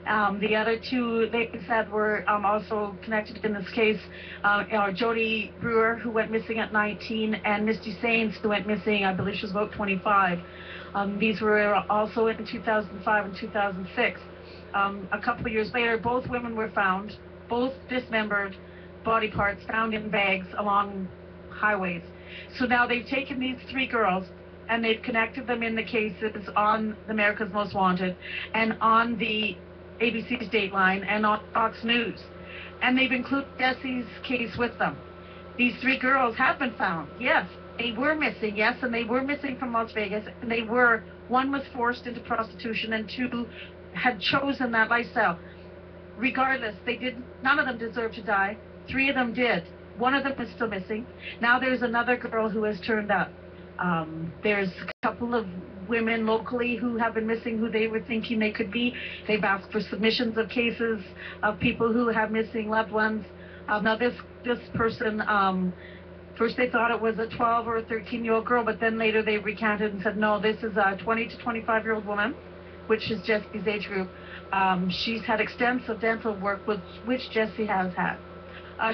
The other two ladies that were also connected in this case are Jody Brewer, who went missing at 19, and Misty Sains, who went missing, I believe she was about 25. These were also in 2005 and 2006. A couple of years later, both women were found, both dismembered body parts found in bags along highways. So now they've taken these three girls and they've connected them in the cases on America's Most Wanted and on the ABC's Dateline and on Fox News. And they've included Jessie's case with them. These three girls have been found, yes. They were missing, yes, and they were missing from Las Vegas. And one was forced into prostitution and two had chosen that lifestyle. Regardless, none of them deserved to die. Three of them did. One of them is still missing. Now there's another girl who has turned up. There's a couple of women locally who have been missing who they were thinking they could be. They've asked for submissions of cases of people who have missing loved ones. Now this person, first they thought it was a 12 or a 13-year-old girl, but then later they recanted and said, no, this is a 20 to 25-year-old woman, which is Jessie's age group. She's had extensive dental work, which Jessie has had.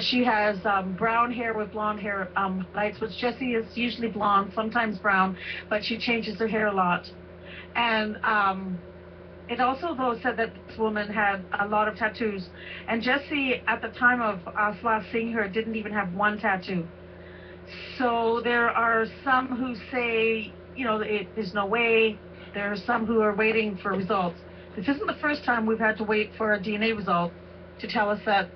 She has brown hair with blonde hair lights, which Jessie is usually blonde, sometimes brown, but she changes her hair a lot. And it also, though, said that this woman had a lot of tattoos. And Jessie, at the time of us last seeing her, didn't even have one tattoo. So there are some who say, there's no way. There are some who are waiting for results. This isn't the first time we've had to wait for a DNA result to tell us that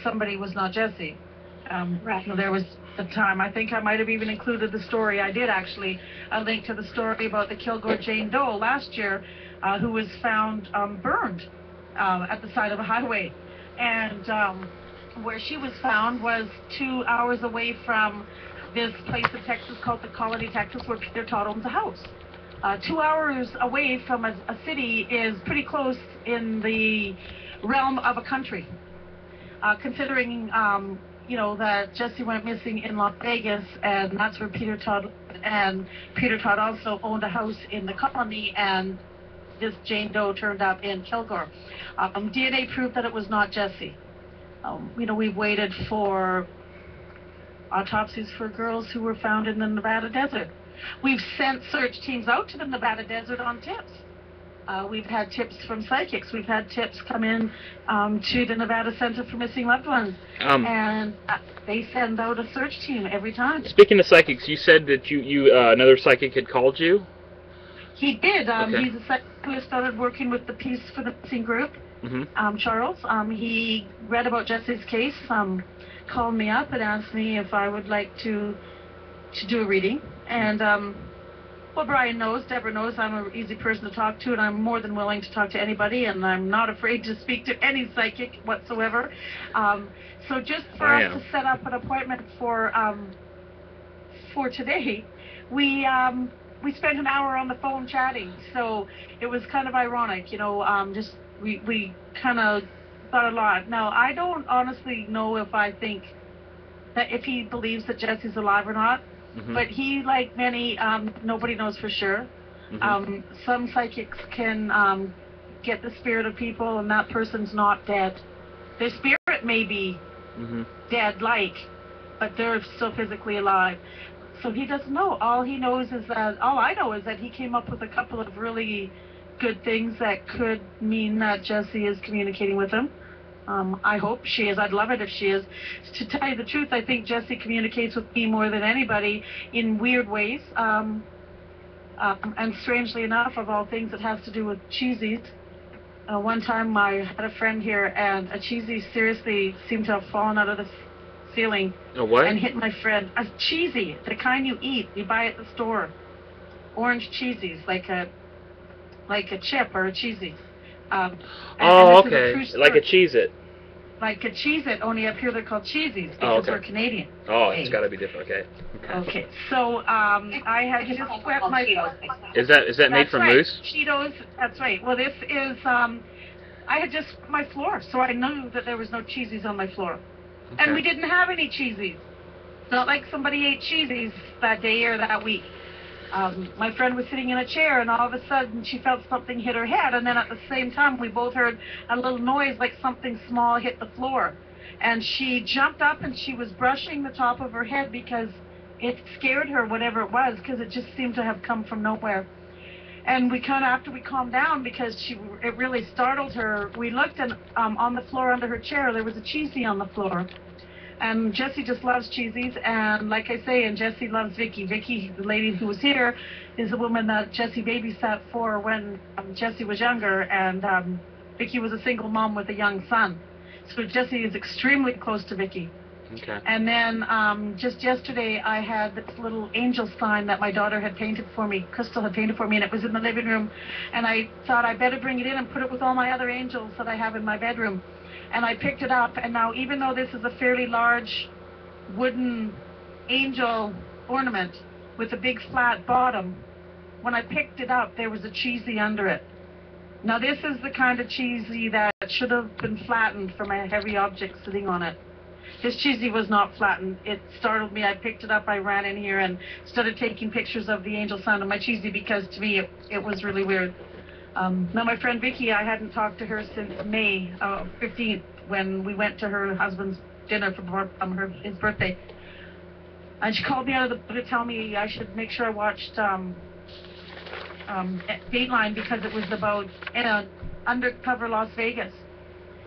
somebody was not Jessie. Right. There was a time, I think I might have even included the story. I did actually link to the story about the Kilgore Jane Doe last year, who was found burned at the side of a highway. And where she was found was 2 hours away from this place in Texas called the Colony, Texas, where Peter Todd owns a house. 2 hours away from a city is pretty close in the realm of a country. Considering, you know, that Jessie went missing in Las Vegas, and that's where Peter Todd lived, and Peter Todd also owned a house in the Colony, and this Jane Doe turned up in Kilgore. DNA proved that it was not Jessie. You know, we've waited for autopsies for girls who were found in the Nevada desert. We've sent search teams out to the Nevada desert on tips. We've had tips from psychics. We've had tips come in to the Nevada Center for Missing Loved Ones. And they send out a search team every time. Speaking of psychics, you said that another psychic had called you? He did. Okay. He's a psychic who has started working with the Peace for the Missing group, Charles. He read about Jessie's case, called me up and asked me if I would like to do a reading. And well, Brian knows, Deborah knows, I'm an easy person to talk to, and I'm more than willing to talk to anybody, and I'm not afraid to speak to any psychic whatsoever. So just for us to set up an appointment for today, we spent an hour on the phone chatting. So it was kind of ironic, you know. Just we kind of thought a lot. Now, I don't honestly know if I think that if he believes that Jessie's alive or not. But he, like many, nobody knows for sure. Some psychics can get the spirit of people, and that person's not dead. Their spirit may be dead, but they're still physically alive. So he doesn't know. All he knows is that, all I know is that he came up with a couple of really good things that could mean that Jessie is communicating with him. I hope she is. I'd love it if she is. To tell you the truth, I think Jessie communicates with me more than anybody in weird ways. And strangely enough, of all things, it has to do with cheesies. One time I had a friend here, and a cheesy seriously seemed to have fallen out of the ceiling. A what? And hit my friend. A cheesy, the kind you eat, you buy at the store. Orange cheesies, like a chip or a cheesy. Oh, okay. Like a Cheez-It. Like a Cheez-It, only up here they're called cheesies because we're Canadian. Oh, it's got to be different. Okay. Okay. So I had just swept my. Is that made from moose? Cheetos. That's right. Well, this is. I had just swept my floor, so I knew that there was no cheesies on my floor, and we didn't have any cheesies. It's not like somebody ate cheesies that day or that week. My friend was sitting in a chair, and all of a sudden she felt something hit her head, and then at the same time we both heard a little noise like something small hit the floor. And she jumped up and she was brushing the top of her head because it scared her, whatever it was, because it just seemed to have come from nowhere. And we kind of, after we calmed down, because it really startled her, we looked, and on the floor under her chair there was a cheesy on the floor. And Jessie just loves cheesies, and like I say, and Jessie loves Vicky. Vicky, the lady who was here, is a woman that Jessie babysat for when Jessie was younger, and Vicky was a single mom with a young son. So Jessie is extremely close to Vicky. Okay. And then just yesterday, I had this little angel sign that my daughter had painted for me, Crystal had painted for me, and it was in the living room. And I thought I better bring it in and put it with all my other angels that I have in my bedroom. And I picked it up, and now even though this is a fairly large wooden angel ornament with a big flat bottom, when I picked it up, there was a cheesy under it. Now this is the kind of cheesy that should have been flattened from a heavy object sitting on it. This cheesy was not flattened. It startled me. I picked it up, I ran in here and started taking pictures of the angel sound of my cheesy because to me it was really weird. Now my friend Vicky, I hadn't talked to her since May 15th when we went to her husband's dinner for his birthday. And she called me out of the blue to tell me I should make sure I watched Dateline because it was about undercover Las Vegas.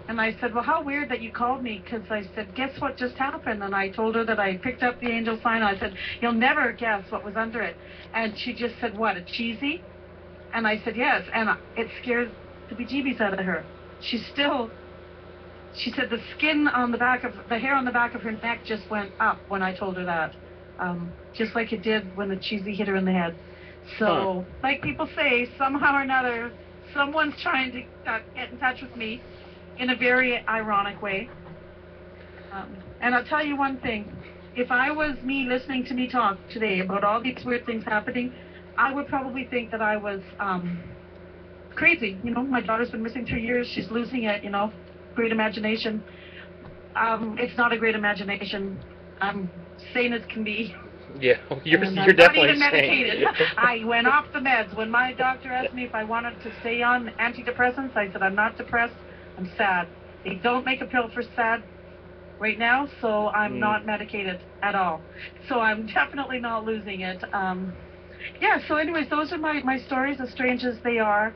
And I said, well, how weird that you called me, because I said, guess what just happened? And I told her that I picked up the angel sign. I said, you'll never guess what was under it. And she just said, what, a cheesy? And I said, yes. And it scared the bejeebies out of her. She said the skin on the back of, the hair on the back of her neck just went up when I told her that. Just like it did when the cheesy hit her in the head. So, like people say, somehow or another, someone's trying to get in touch with me in a very ironic way. And I'll tell you one thing. If I was me listening to me talk today about all these weird things happening, I would probably think that I was crazy. You know, my daughter's been missing 3 years. She's losing it, you know. Great imagination. It's not a great imagination. I'm sane as can be. Yeah, you're Not definitely even medicated. sane. I went off the meds. When my doctor asked me if I wanted to stay on antidepressants, I said I'm not depressed. I'm sad. They don't make a pill for sad right now, so I'm not medicated at all. So I'm definitely not losing it. Yeah, so anyways, those are my stories, as strange as they are.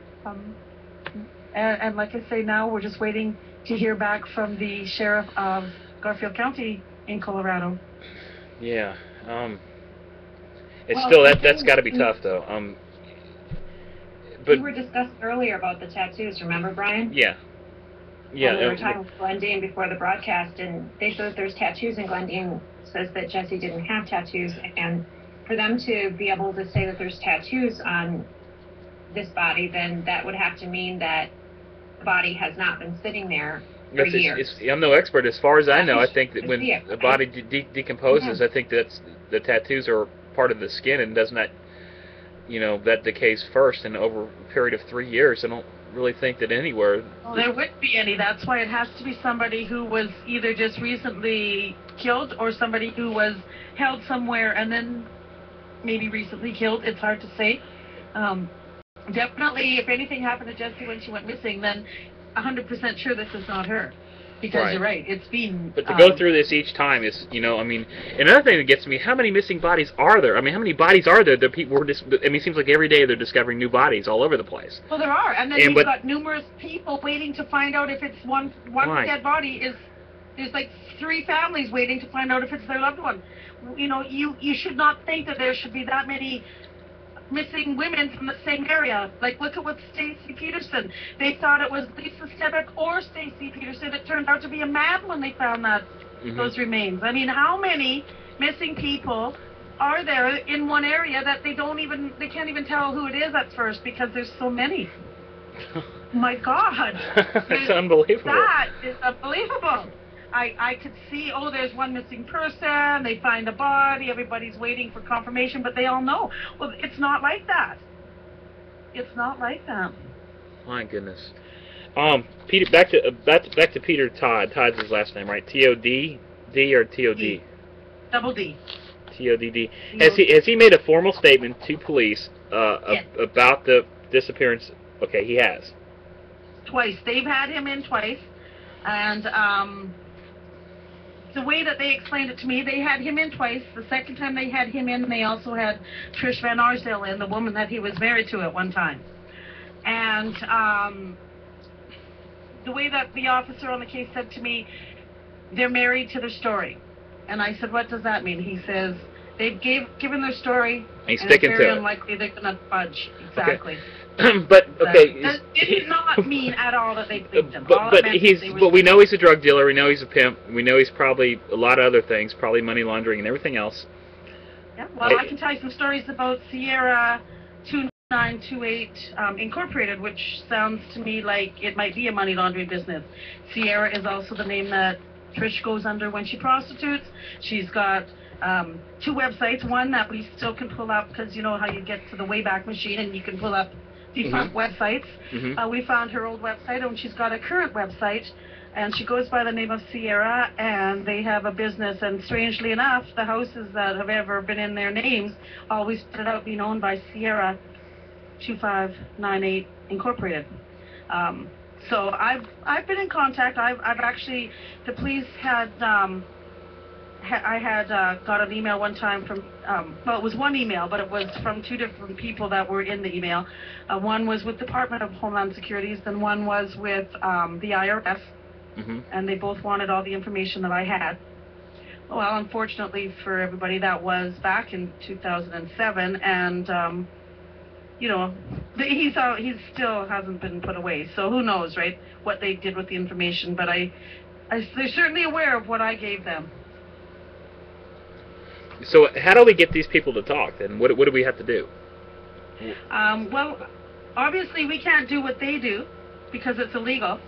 And like I say, now we're just waiting to hear back from the sheriff of Garfield County in Colorado. Yeah. It's still, that's got to be tough, though. But we were discussing earlier about the tattoos, remember, Brian? Yeah. Yeah. And we were talking with Glendine before the broadcast, and they said that there's tattoos, and Glendine says that Jessie didn't have tattoos, and for them to be able to say that there's tattoos on this body, then that would have to mean that the body has not been sitting there for years. I'm no expert. As far as I know, I think that when the body decomposes, I think that's the tattoos are part of the skin, and doesn't that, you know, that decays first, and over a period of 3 years, I don't really think that anywhere. Well, there wouldn't be any. That's why it has to be somebody who was either just recently killed or somebody who was held somewhere and then maybe recently killed. It's hard to say. Definitely, if anything happened to Jessie when she went missing, then 100% sure this is not her. Because you're right, it's been... But to go through this each time is, you know, I mean, another thing that gets me, how many missing bodies are there? I mean, how many bodies are there that people were just, I mean, it seems like every day they're discovering new bodies all over the place. Well, there are, and then you've got numerous people waiting to find out if it's one dead body is... There's like 3 families waiting to find out if it's their loved one. You know, you should not think that there should be that many missing women from the same area. Like, look at what Stacy Peterson. They thought it was Lisa Stebeck or Stacy Peterson. It turned out to be a man when they found that those remains. I mean, how many missing people are there in one area that they can't even tell who it is at first because there's so many? My God. That's unbelievable. That is unbelievable. I could see, oh, there's one missing person, they find a body, everybody's waiting for confirmation, but they all know. Well, it's not like that. It's not like that. My goodness. Peter, back to Peter Todd. Todd's his last name, right? T-O-D? D or T-O-D? Double D. T-O-D-D. Has he made a formal statement to police about the disappearance? Okay, he has. Twice. They've had him in twice, and the way that they explained it to me, they had him in twice. The second time they had him in, they also had Trish Van Arsdale in, the woman that he was married to at one time. And the way that the officer on the case said to me, they're married to their story. And I said, what does that mean? He says, they've given their story, and it's very unlikely they're going to fudge. Exactly. Okay. But okay, it did not mean at all that they believed him. But we know he's a drug dealer. We know he's a pimp. We know he's probably a lot of other things, probably money laundering and everything else. Yeah. Well, I can tell you some stories about Sierra 2928 Incorporated, which sounds to me like it might be a money laundering business. Sierra is also the name that Trish goes under when she prostitutes. She's got 2 websites. One that we still can pull up because you know how you get to the Wayback Machine and you can pull up defunct websites. We found her old website, and she's got a current website, and she goes by the name of Sierra, and they have a business, and strangely enough, the houses that have ever been in their names always started out being owned by Sierra 2598 Incorporated. So I've been in contact. I've actually, the police had I had got an email one time from, well, it was one email, but it was from 2 different people that were in the email. One was with Department of Homeland Security, then one was with the IRS, and they both wanted all the information that I had. Well, unfortunately for everybody, that was back in 2007, and, you know, he still hasn't been put away, so who knows, right, what they did with the information, but they're certainly aware of what I gave them. So how do we get these people to talk, then? What do we have to do? Well, obviously we can't do what they do because it's illegal.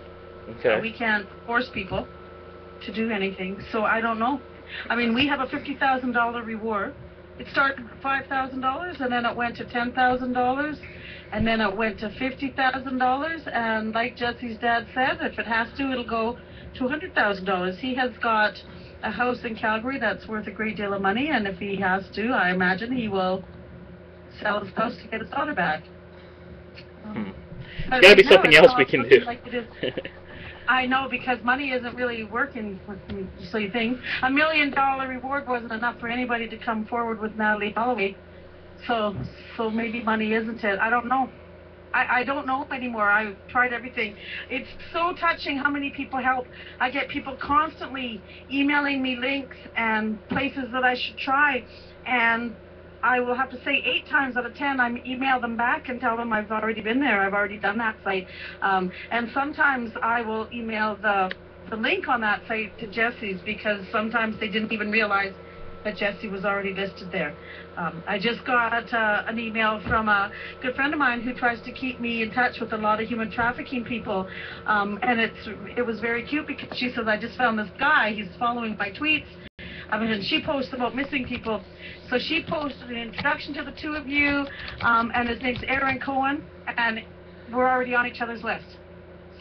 Okay. We can't force people. to do anything. So I don't know. I mean, we have a $50,000 reward. It started at $5,000, and then it went to $10,000, and then it went to $50,000. And like Jessie's dad said, if it has to, it'll go to $100,000. He has got a house in Calgary that's worth a great deal of money, and if he has to, I imagine he will sell his house to get his daughter back. There's got to be something else we can do. Like I know, because money isn't really working with silly things. $1 million reward wasn't enough for anybody to come forward with Natalie Holloway. So maybe money isn't it. I don't know. I don't know anymore. I've tried everything. It's so touching how many people help. I get people constantly emailing me links and places that I should try, and I will have to say 8 times out of 10 I email them back and tell them I've already been there, I've already done that site. And sometimes I will email the link on that site to Jessie's, because sometimes they didn't even realize that Jessie was already listed there. I just got an email from a good friend of mine who tries to keep me in touch with a lot of human trafficking people, and it was very cute, because she says, I just found this guy, he's following my tweets. And she posts about missing people. So she posted an introduction to the two of you, and his name's Aaron Cohen, and we're already on each other's list.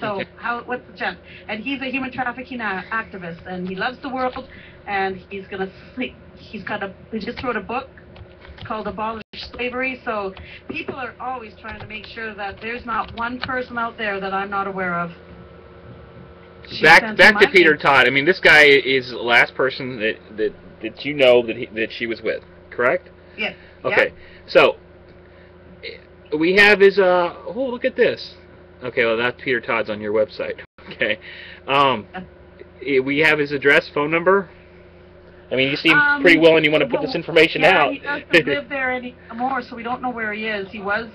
So what's the chance? And he's a human trafficking activist, and he loves the world, and he just wrote a book called Abolish Slavery. So people are always trying to make sure that there's not one person out there that I'm not aware of. Back to Peter Todd. I mean, this guy is the last person that you know that she was with, correct? Yes. Okay. So we have his oh, look at this. Okay, well, that Peter Todd's on your website. Okay. We have his address, phone number. I mean, you seem pretty willing. You want to put this information out. He doesn't live there anymore, so we don't know where he is. He was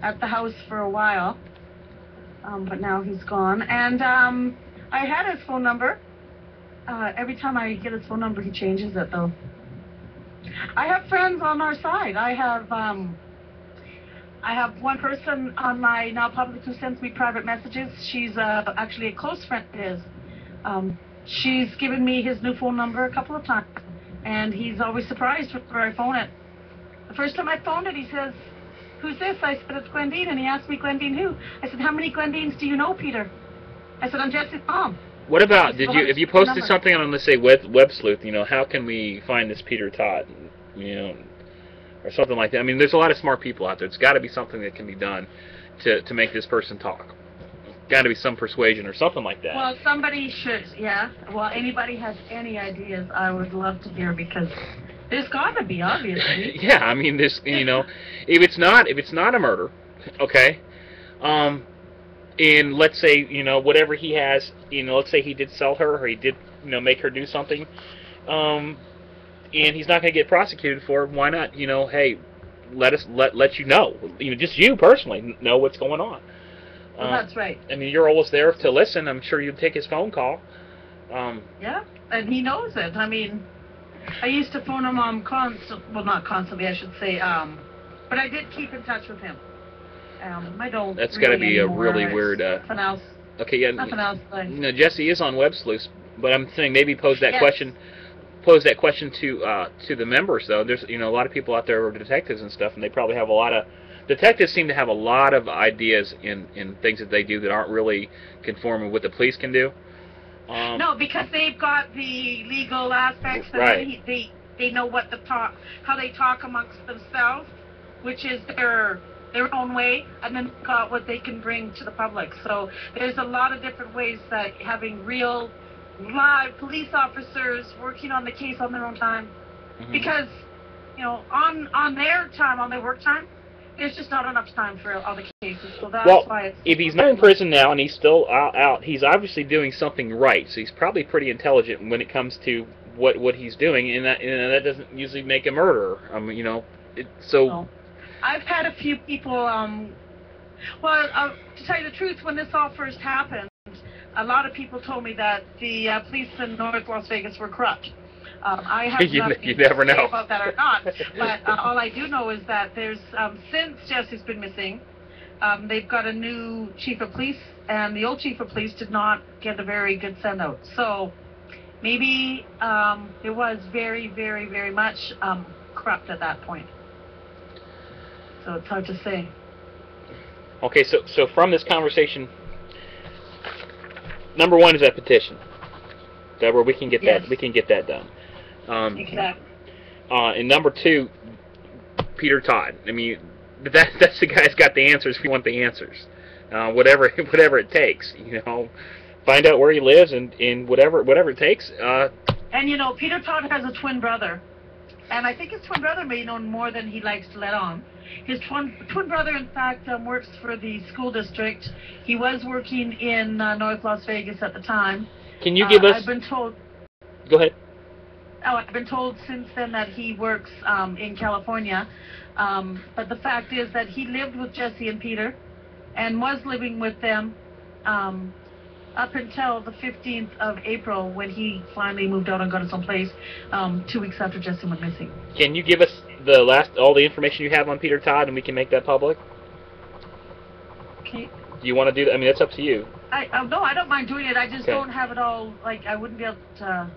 at the house for a while, but now he's gone. And I had his phone number. Every time I get his phone number, he changes it, though. I have friends on our side. I have one person on my now public who sends me private messages. She's actually a close friend of his. She's given me his new phone number a couple of times, and he's always surprised whenever I phone it. The first time I phoned it, he says, "Who's this?" I said, "It's Glendine," and he asked me, "Glendine who?" I said, "How many Glendines do you know, Peter?" I said, "I'm Jessie's mom." What about, if you posted something on, let's say, Web Sleuth, how can we find this Peter Todd, or something like that? I mean, there's a lot of smart people out there. It's got to be something that can be done to make this person talk. Got to be some persuasion or something like that. Well, somebody should, yeah. Well, anybody has any ideas, I would love to hear, because there's got to be, obviously. Yeah, I mean, this, if it's not a murder, okay, and let's say, whatever he has, let's say he did sell her, or he did, make her do something, and he's not going to get prosecuted for it, why not, hey, let you know, just you personally know what's going on. Well, that's right. I mean, you're always there to listen. I'm sure you'd take his phone call. Yeah, and he knows it. I mean, I used to phone him well, not constantly, I should say, but I did keep in touch with him. I don't. That's really got to be anymore. a really weird. Nothing else. Okay, yeah. Nothing else. Jessie is on Web Sleuth, but I'm saying maybe pose that question. Pose that question to the members, though. There's a lot of people out there who are detectives and stuff, and they probably have a lot of. Detectives seem to have a lot of ideas in things that they do that aren't really conforming with what the police can do. No, because they've got the legal aspects. Right. They know how they talk amongst themselves, which is their own way, and then got what they can bring to the public. So there's a lot of different ways that having real, live police officers working on the case on their own time, because on their time, on their work time, there's just not enough time for all the cases, so that's why it's... If he's not in prison now and he's still out, he's obviously doing something right, so he's probably pretty intelligent when it comes to what he's doing, and that doesn't usually make a murderer. No. I've had a few people, to tell you the truth, when this all first happened, a lot of people told me that the police in North Las Vegas were corrupt. I have nothing you never to say know about that or not, but all I do know is that there's, since Jessie's been missing, they've got a new chief of police, and the old chief of police did not get a very good send-out. So maybe it was very, very, very much corrupt at that point. So it's hard to say. Okay, so from this conversation, number one is that petition. That where we can get Yes. that done. Exactly. And number two, Peter Todd. I mean, that's the guy's got the answers. We want the answers, whatever it takes. You know, find out where he lives and whatever it takes. And you know, Peter Todd has a twin brother, and I think his twin brother may know more than he likes to let on. His twin brother, in fact, works for the school district. He was working in North Las Vegas at the time. Can you give us? I've been told. Go ahead. Oh, I've been told since then that he works in California. But the fact is that he lived with Jessie and Peter and was living with them up until the 15th of April when he finally moved out and got his own place 2 weeks after Jessie went missing. Can you give us all the information you have on Peter Todd and we can make that public? Okay. Do you want to do that? I mean, that's up to you. No, I don't mind doing it. I just don't have it all. Like, I wouldn't be able to.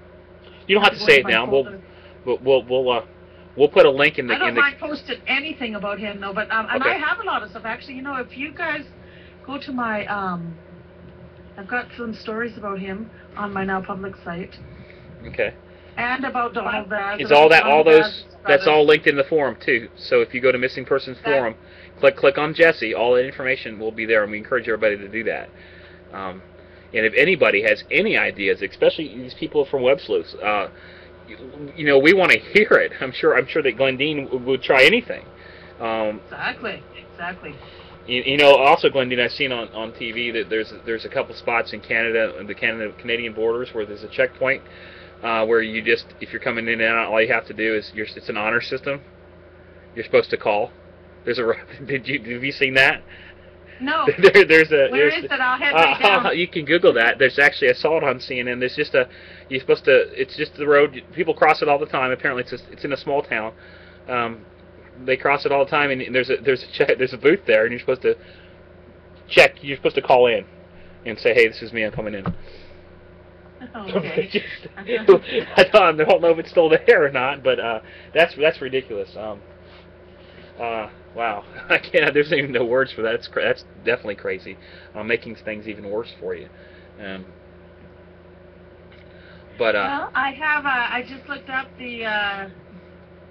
You don't have to say it now. We'll put a link in the. I don't mind posting anything about him, though. But and Okay. I have a lot of stuff actually. You know, if you guys go to my I've got some stories about him on my now public site. Okay. And about Donald Baz. Is all those? That's all linked in the forum too. So if you go to Missing Persons Forum, click on Jessie. All that information will be there, and we encourage everybody to do that. And if anybody has any ideas, especially these people from Web Sleuths, you know, we want to hear it. I'm sure that Glendine would try anything. Exactly. You know, also Glendine, I've seen on TV that there's a couple spots in Canada, the Canadian borders, where there's a checkpoint where you just, if you're coming in and out, all you have to do is it's an honor system. You're supposed to call. There's a. Have you seen that? No. Where is it? I'll head right down. You can Google that. There's actually, I saw it on CNN. There's just you're supposed to, it's just the road. People cross it all the time. Apparently, it's in a small town. They cross it all the time, and there's a booth there, and you're supposed to check. You're supposed to call in and say, "Hey, this is me. I'm coming in." Okay. I don't know if it's still there or not, but that's ridiculous. Wow, I can't. There's even no words for that. That's definitely crazy. Making things even worse for you. Well, I just looked up the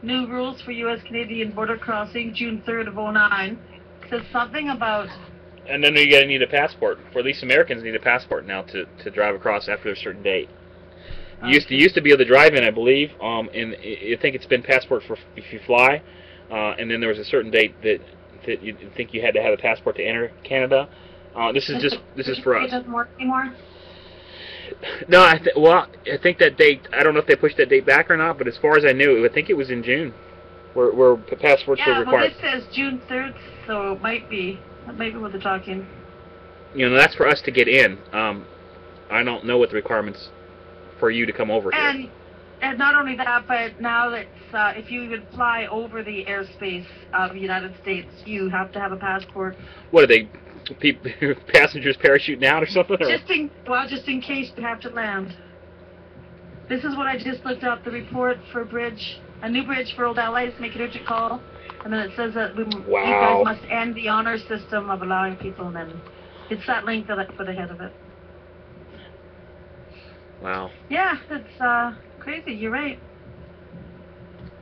new rules for U.S.-Canadian border crossing, June 3rd of 2009. It says something about. And then you're gonna need a passport. For at least Americans need a passport now to drive across after a certain date. You used to be able to drive in, I believe. And I think it's been passport for if you fly. And then there was a certain date that you think you had to have a passport to enter Canada. This is for us. It doesn't work anymore? No, I think that date. I don't know if they pushed that date back or not, but as far as I knew, I think it was in June, where passports were required. Yeah, well, this says June 3rd, so it might be what they're talking. You know, that's for us to get in. I don't know what the requirements for you to come over here. And not only that, but now that if you even fly over the airspace of the United States, you have to have a passport. What are they? Passengers parachuting out or something? Or? Just in case you have to land. This is what I just looked up. The report for a new bridge for Old Allies. Make an urgent call, and then it says that you guys must end the honor system of allowing people. And then it's that link that I put ahead of it. Wow. Yeah, it's crazy. You're right.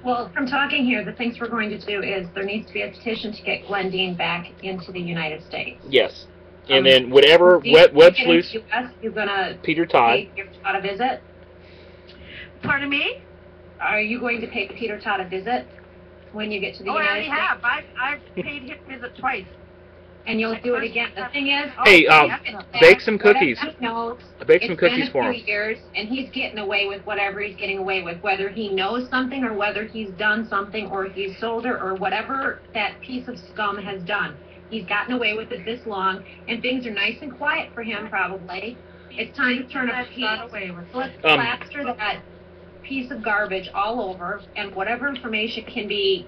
Well, from talking here, the things we're going to do is there needs to be a petition to get Glendine back into the United States. Yes. And then whatever Web Sleuths, you're going to Peter Todd. pay Peter Todd a visit? Pardon me? Are you going to pay Peter Todd a visit when you get to the United States? I already have. I've paid him a visit twice. And you'll do it again. The thing is, hey, bake some cookies. Bake some cookies for him. It's been a few years, and he's getting away with whatever he's getting away with, whether he knows something or whether he's done something or he's sold her or whatever that piece of scum has done. He's gotten away with it this long, and things are nice and quiet for him, probably. It's time to turn a piece. Let's plaster that piece of garbage all over, and whatever information can be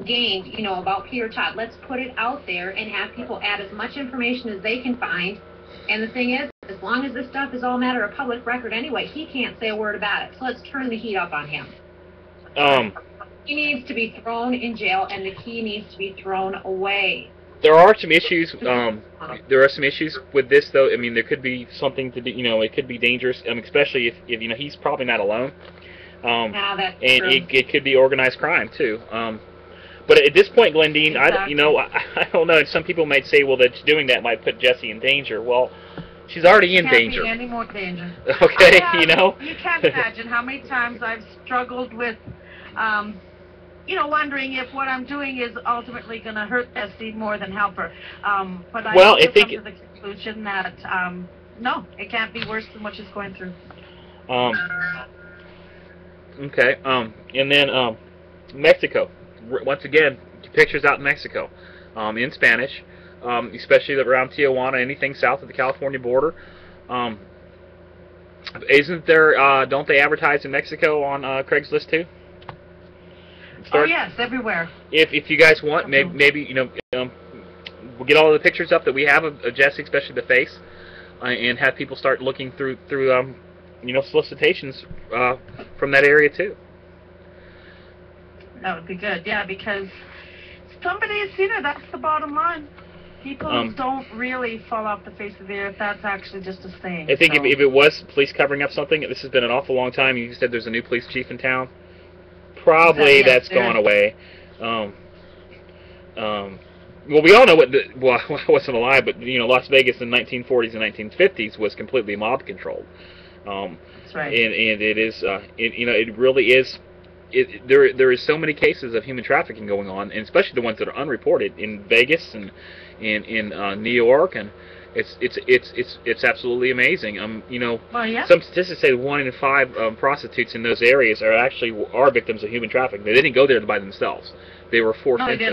gained, you know, about Peter Todd. Let's put it out there and have people add as much information as they can find. And the thing is long as this stuff is all matter of public record anyway, he can't say a word about it. So let's turn the heat up on him. He needs to be thrown in jail, and the key needs to be thrown away. There are some issues. There are some issues with this, though. I mean, there could be something to do. You know, it could be dangerous. Especially if you know, he's probably not alone. That's and true. it could be organized crime too. But at this point, Glendine, Exactly. I don't know. Some people might say, well, that doing that might put Jessie in danger. Well, she's already in danger. Can't be any more danger. Okay, you know. You can't imagine how many times I've struggled with, you know, wondering if what I'm doing is ultimately going to hurt Jessie more than help her. But I Well, I come think to the conclusion that no, it can't be worse than what she's going through. Okay. And then Mexico. Once again, pictures out in Mexico, in Spanish, especially around Tijuana, anything south of the California border. Isn't there? Don't they advertise in Mexico on Craigslist too? Oh yes, everywhere. If you guys want, maybe you know, we'll get all of the pictures up that we have of Jessie, especially the face, and have people start looking through you know, solicitations from that area too. That would be good, yeah, because somebody has seen her. That's the bottom line. People don't really fall off the face of the earth. That's actually just a saying. I think so. if it was police covering up something, this has been an awful long time. You said there's a new police chief in town. Probably Yes, that's there gone is. away. Well, we all know what. Well, I wasn't alive, but you know, Las Vegas in the 1940s and 1950s was completely mob controlled. That's right. And it is. You know, it really is. There is so many cases of human trafficking going on, and especially the ones that are unreported in Vegas and in New York, and it's absolutely amazing. You know, Well, yeah. some statistics say 1 in 5 prostitutes in those areas are victims of human trafficking. They didn't go there by themselves; they were forced No, they into.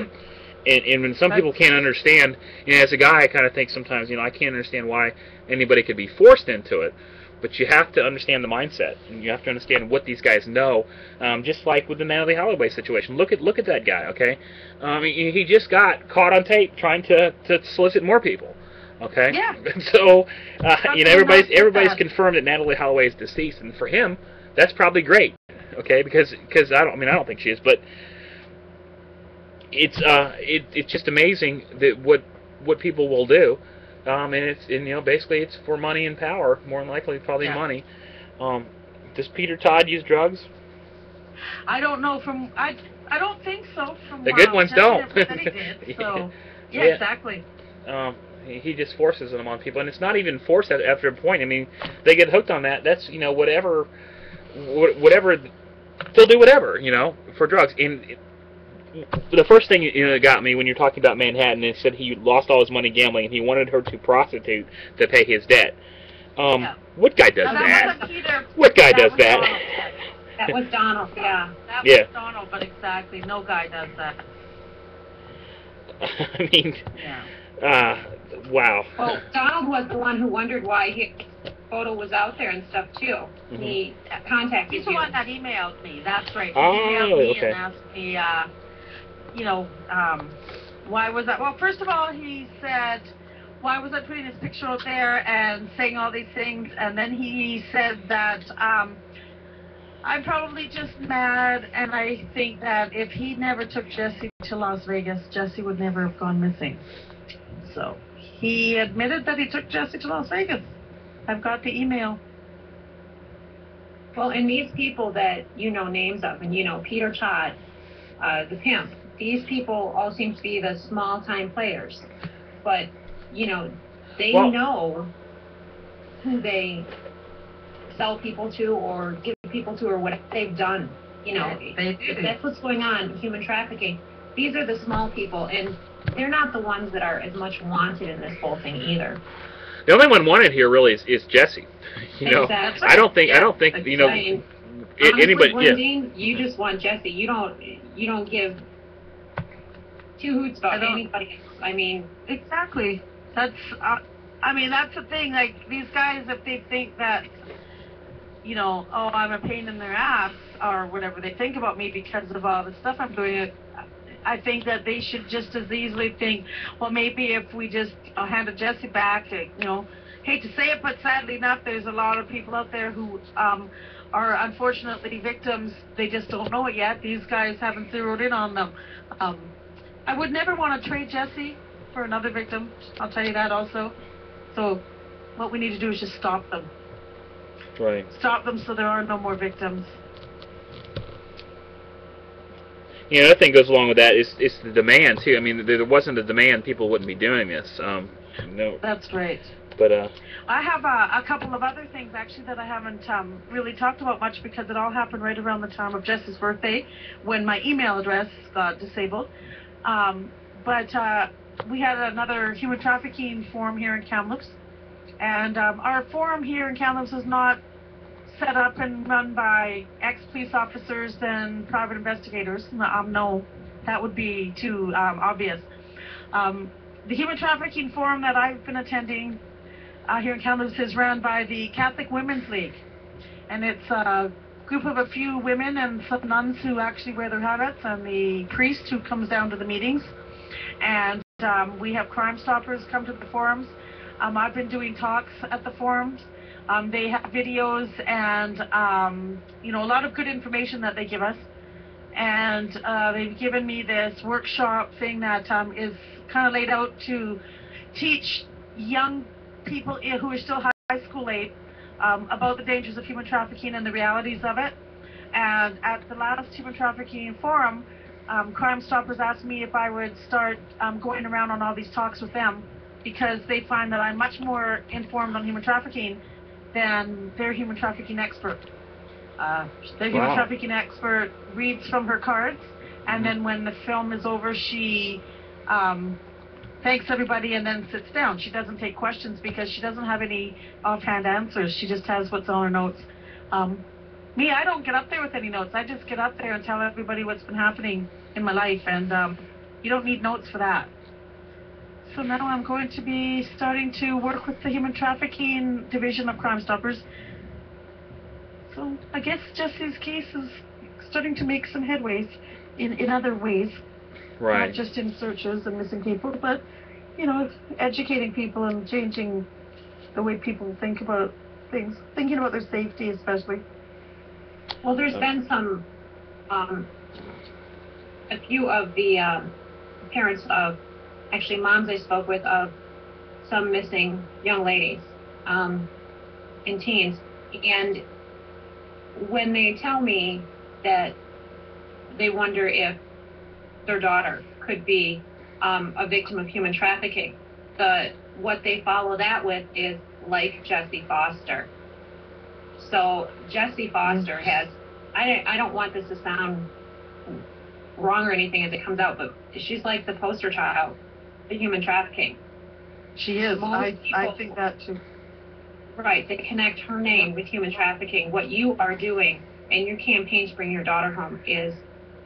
didn't. And when some people can't understand, you know, as a guy, I kind of think sometimes, you know, I can't understand why anybody could be forced into it. But you have to understand the mindset, and you have to understand what these guys know. Just like with the Natalie Holloway situation, look at that guy. Okay, he just got caught on tape trying to solicit more people. Okay, Yeah. So you know, everybody's bad. confirmed that Natalie Holloway is deceased, and for him, that's probably great. Okay, because I don't think she is, but it's just amazing that what people will do. And you know, basically it's for money and power, more than likely probably money. Does Peter Todd use drugs? I don't know. I don't think so. From The good ones Jessie don't. never said he did. So yeah, Yeah. exactly. He just forces them on people, and it's not even forced after a point. I mean, they get hooked on that. That's, you know, whatever they'll do whatever, you know, for drugs. And the first thing, you know, that got me when you're talking about Manhattan, it said he lost all his money gambling and he wanted her to prostitute to pay his debt. What guy does No, that? wasn't Peter. What guy does was that? Donald. That was Donald, yeah. That Yeah. was Donald, but exactly, no guy does that. I mean, Yeah. wow. Well, Donald was the one who wondered why his photo was out there and stuff too. He contacted He's the you. one that emailed me. That's right. He Oh, emailed me okay. and asked me, you know, why was that? Well, first of all, he said, why was I putting this picture out there and saying all these things? And then he said that I'm probably just mad, and I think that if he never took Jessie to Las Vegas, Jessie would never have gone missing. So he admitted that he took Jessie to Las Vegas. I've got the email. Well, and these people that you know names of, and you know Peter Todd, the pimp, these people all seem to be the small-time players. But, you know, they know who they sell people to or give people to or what they've done. You know, if that's what's going on in human trafficking. These are the small people, and they're not the ones that are as much wanted in this whole thing either. The only one wanted here really is Jessie. You know, Exactly. I don't think you know, I mean, anybody. honestly, Yeah. Glendine, you just want Jessie. You don't give two hoots about anybody else. I mean, Exactly. That's, I mean, that's the thing. Like, these guys, if they think that, you know, oh, I'm a pain in their ass, or whatever they think about me because of all the stuff I'm doing, I think that they should just as easily think, well, maybe if we just handed Jessie back, you know, hate to say it, but sadly enough, there's a lot of people out there who are unfortunately victims. They just don't know it yet. These guys haven't zeroed in on them. I would never want to trade Jessie for another victim. I'll tell you that also. So what we need to do is just stop them. Right. Stop them so there are no more victims. You know, another thing goes along with that is the demand too. I mean, if there wasn't a demand, people wouldn't be doing this. No. That's right. But I have a couple of other things actually that I haven't really talked about much because it all happened right around the time of Jessie's birthday when my email address got disabled. But we had another human trafficking forum here in Kamloops, and our forum here in Kamloops is not set up and run by ex-police officers and private investigators. No, that would be too obvious. The human trafficking forum that I've been attending here in Kamloops is run by the Catholic Women's League, and it's a group of a few women and some nuns who actually wear their habits, and the priest who comes down to the meetings. And we have Crime Stoppers come to the forums. I've been doing talks at the forums. They have videos and you know, a lot of good information that they give us. And they've given me this workshop thing that is kind of laid out to teach young people who are still high school age about the dangers of human trafficking and the realities of it. And at the last human trafficking forum, Crime Stoppers asked me if I would start going around on all these talks with them, because they find that I'm much more informed on human trafficking than their human trafficking expert. Their human trafficking expert reads from her cards, and then when the film is over, she thanks everybody and then sits down. She doesn't take questions because she doesn't have any offhand answers. She just has what's on her notes. Me, I don't get up there with any notes. I just get up there and tell everybody what's been happening in my life, and you don't need notes for that. So now I'm going to be starting to work with the Human Trafficking Division of Crime Stoppers. So I guess Jessie's case is starting to make some headways in other ways. right. Not just in searches and missing people, but, you know, educating people and changing the way people think about things, thinking about their safety especially. Well, there's been some, a few of the parents of, actually moms I spoke with of some missing young ladies and teens, and when they tell me that they wonder if their daughter could be a victim of human trafficking, what they follow that with is like Jessie Foster. So Jessie Foster has, I don't want this to sound wrong or anything as it comes out, but she's like the poster child for human trafficking. She is. I think that too. Right, they connect her name with human trafficking. What you are doing and your campaign to bring your daughter home is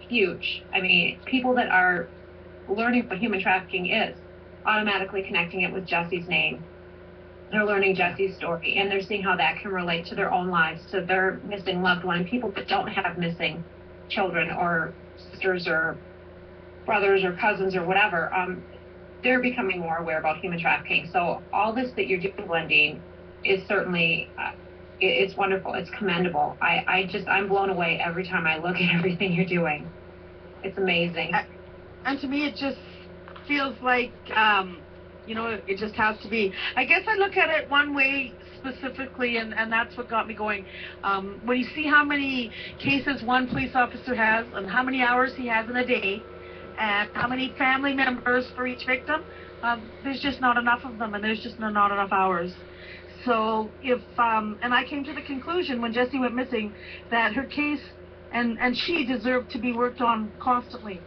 huge. I mean, people that are learning what human trafficking is, automatically connecting it with Jessie's name. They're learning Jessie's story, and they're seeing how that can relate to their own lives, to their missing loved one, and people that don't have missing children or sisters or brothers or cousins or whatever. They're becoming more aware about human trafficking. So all this that you're doing, Glendine, is certainly, it's wonderful. It's commendable. I'm blown away every time I look at everything you're doing. It's amazing. And to me, it just feels like, you know, it just has to be. I guess I look at it one way specifically, and that's what got me going. When you see how many cases one police officer has and how many hours he has in a day, and how many family members for each victim, there's just not enough of them, and there's just not enough hours. So if, and I came to the conclusion when Jessie went missing that her case and she deserved to be worked on constantly.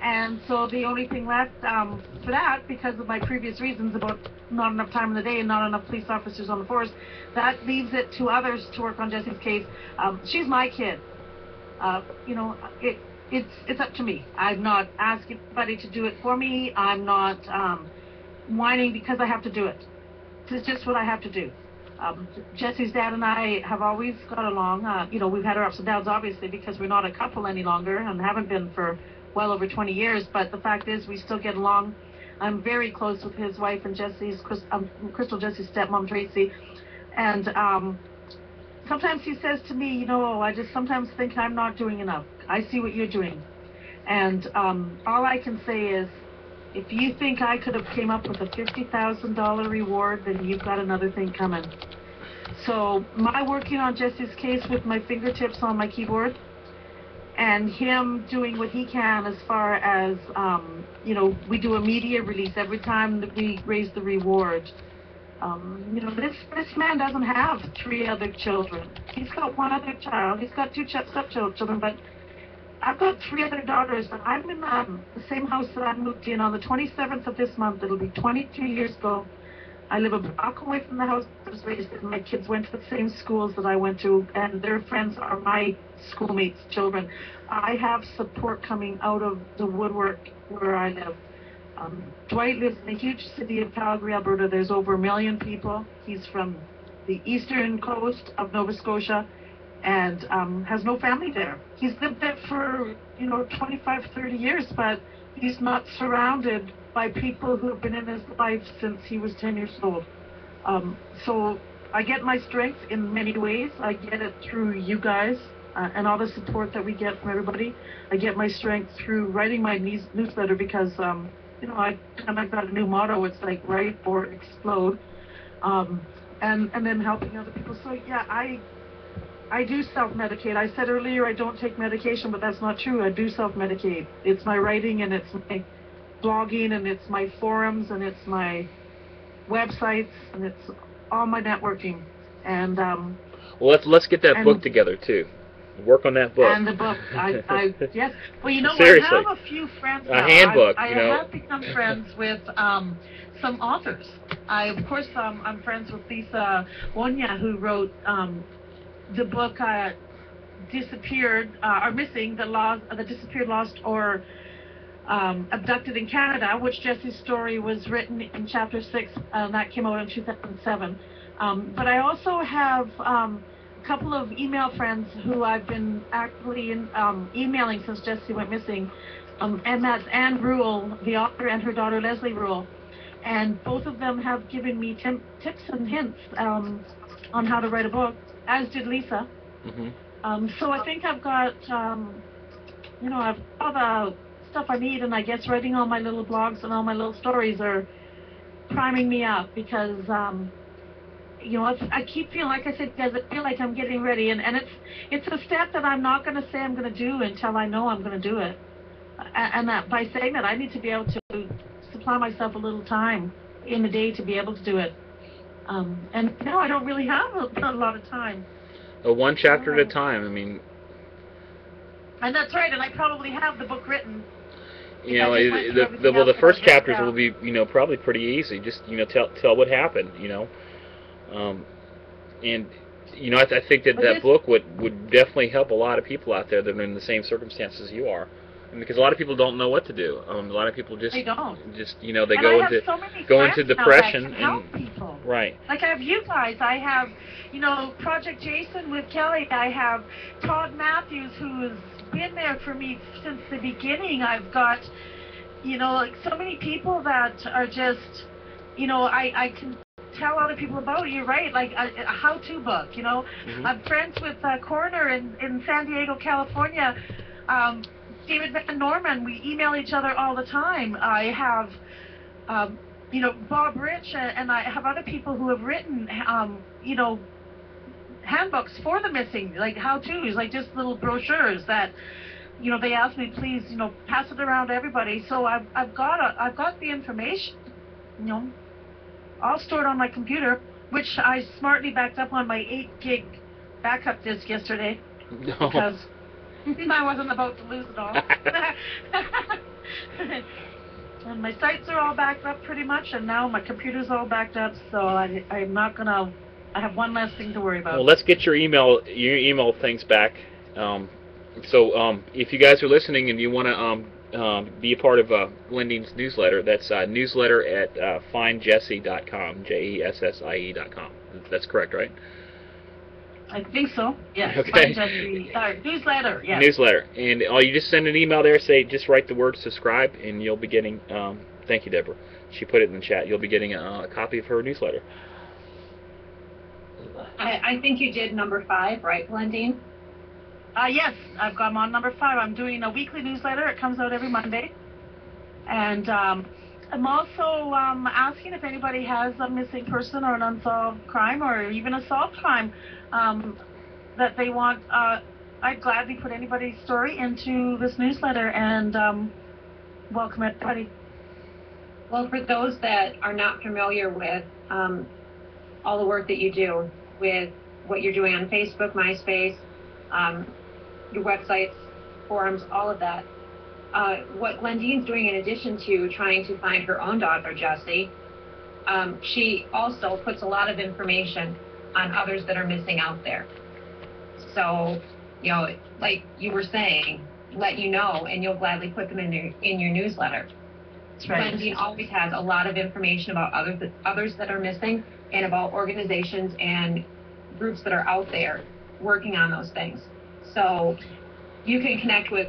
And so the only thing left for that, because of my previous reasons about not enough time in the day and not enough police officers on the force, that leaves it to others to work on Jessie's case. She's my kid. You know, it's up to me. I'm not asking anybody to do it for me. I'm not whining because I have to do it. It's just what I have to do. Jessie's dad and I have always got along. You know, we've had our ups and downs, obviously, because we're not a couple any longer and haven't been for well over 20 years. But the fact is, we still get along. I'm very close with his wife and Crystal Jessie's stepmom, Tracy. And sometimes he says to me, you know, I just sometimes think I'm not doing enough. I see what you're doing. And all I can say is, if you think I could have came up with a $50,000 reward, then you've got another thing coming. So my working on Jessie's case with my fingertips on my keyboard, and him doing what he can as far as, you know, we do a media release every time that we raise the reward. You know, this man doesn't have 3 other children. He's got 1 other child. He's got 2 stepchildren, but I've got 3 other daughters, and I'm in the same house that I moved in on the 27th of this month. It'll be 22 years ago. I live a block away from the house I was raised in. My kids went to the same schools that I went to, and their friends are my schoolmates' children. I have support coming out of the woodwork where I live. Dwight lives in the huge city of Calgary, Alberta. There's over 1 million people. He's from the eastern coast of Nova Scotia and has no family there. He's lived there for, you know, 25, 30 years, but he's not surrounded by people who have been in his life since he was 10 years old. So I get my strength in many ways. I get it through you guys and all the support that we get from everybody. I get my strength through writing my newsletter because, you know, I kind of got a new motto. It's like write or explode, and then helping other people. So yeah, I do self-medicate. I said earlier I don't take medication, but that's not true. I do self-medicate. It's my writing and it's my blogging and it's my forums and it's my websites and it's all my networking. And well, let's get that book together too. Work on that book. And the book, yes. Well, you know, Seriously. I have a few friends now. A handbook, I you know. have become friends with some authors. Of course, I'm friends with Lisa Wonya, who wrote the book Disappeared or Missing, the Disappeared, Lost, or Abducted in Canada, which Jessie's story was written in Chapter 6, and that came out in 2007. But I also have a couple of email friends who I've been actively emailing since Jessie went missing, and that's Anne Rule, the author, and her daughter Leslie Rule. And both of them have given me tips and hints on how to write a book, as did Lisa. Mm-hmm. So I think I've got, you know, I've all the stuff I need, and I guess writing all my little blogs and all my little stories are priming me up because, you know, I keep feeling, like I said, guys, I feel like I'm getting ready, and it's a step that I'm not going to say I'm going to do until I know I'm going to do it. And that by saying that, I need to be able to supply myself a little time in the day to be able to do it. And now I don't really have a lot of time. One chapter at a time. I mean. And that's right. And I probably have the book written. You know, the first chapters will be, you know, probably pretty easy. Just, you know, tell what happened. You know, and you know, I think that book would definitely help a lot of people out there that are in the same circumstances you are. Because a lot of people don't know what to do. A lot of people just you know, they go into depression and people. Right. Like I have you guys. I have, you know, Project Jason with Kelly. I have Todd Matthews, who has been there for me since the beginning. I've got, you know, like so many people that are just, you know, I can tell other people about. You're right, like a how-to book. You know, mm-hmm. I'm friends with Coroner in San Diego, California. David Van Norman, we email each other all the time. I have, you know, Bob Rich, and I have other people who have written, you know, handbooks for the missing, like how-tos, like just little brochures that, you know, they ask me, please, you know, pass it around to everybody. So I've got the information, you know, all stored on my computer, which I smartly backed up on my 8-gig backup disk yesterday. No. Because I wasn't about to lose it all. And my sites are all backed up pretty much, and now my computer's all backed up, so I'm not gonna. I have one less thing to worry about. Well, let's get your email things back. So if you guys are listening and you want to be a part of Glendine's newsletter, that's newsletter at findjessie.com, JESSIE.com. That's correct, right? I think so. Yes. Okay. Newsletter. Yes. Newsletter, and you just send an email there. Say just write the word subscribe, and you'll be getting Thank you, Deborah. She put it in the chat. You'll be getting a copy of her newsletter. I think you did number 5, right, Glendine? Yes, I'm on number 5. I'm doing a weekly newsletter. It comes out every Monday. And I'm also asking if anybody has a missing person or an unsolved crime or even a solved crime that they want. I'd gladly put anybody's story into this newsletter and welcome everybody. Well, for those that are not familiar with all the work that you do, with what you're doing on Facebook, MySpace, your websites, forums, all of that, what Glendine's doing in addition to trying to find her own daughter, Jessie, she also puts a lot of information on others that are missing out there. So, you know, like you were saying, let you know, and you'll gladly put them in your newsletter. That's right. Glendine always has a lot of information about others that are missing and about organizations and groups that are out there working on those things. So you can connect with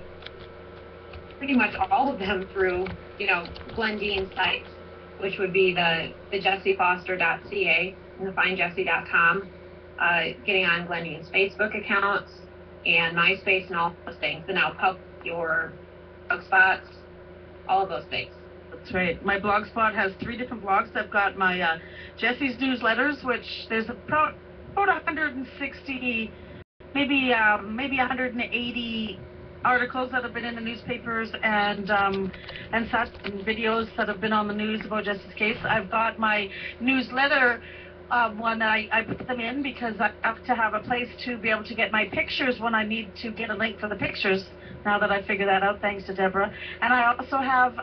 pretty much all of them through, you know, Glendine's sites, which would be the jessiefoster.ca and the findjessie.com, getting on Glendine's Facebook accounts and MySpace and all those things, and now your blog spots, all of those things. That's right. My blog spot has 3 different blogs. I've got my Jessie's newsletters, which there's about 160, maybe 180 articles that have been in the newspapers and such, and videos that have been on the news about Jessie's case. I've got my newsletter one that I put them in because I have to have a place to be able to get my pictures when I need to get a link for the pictures, now that I figured that out, thanks to Deborah. And I also have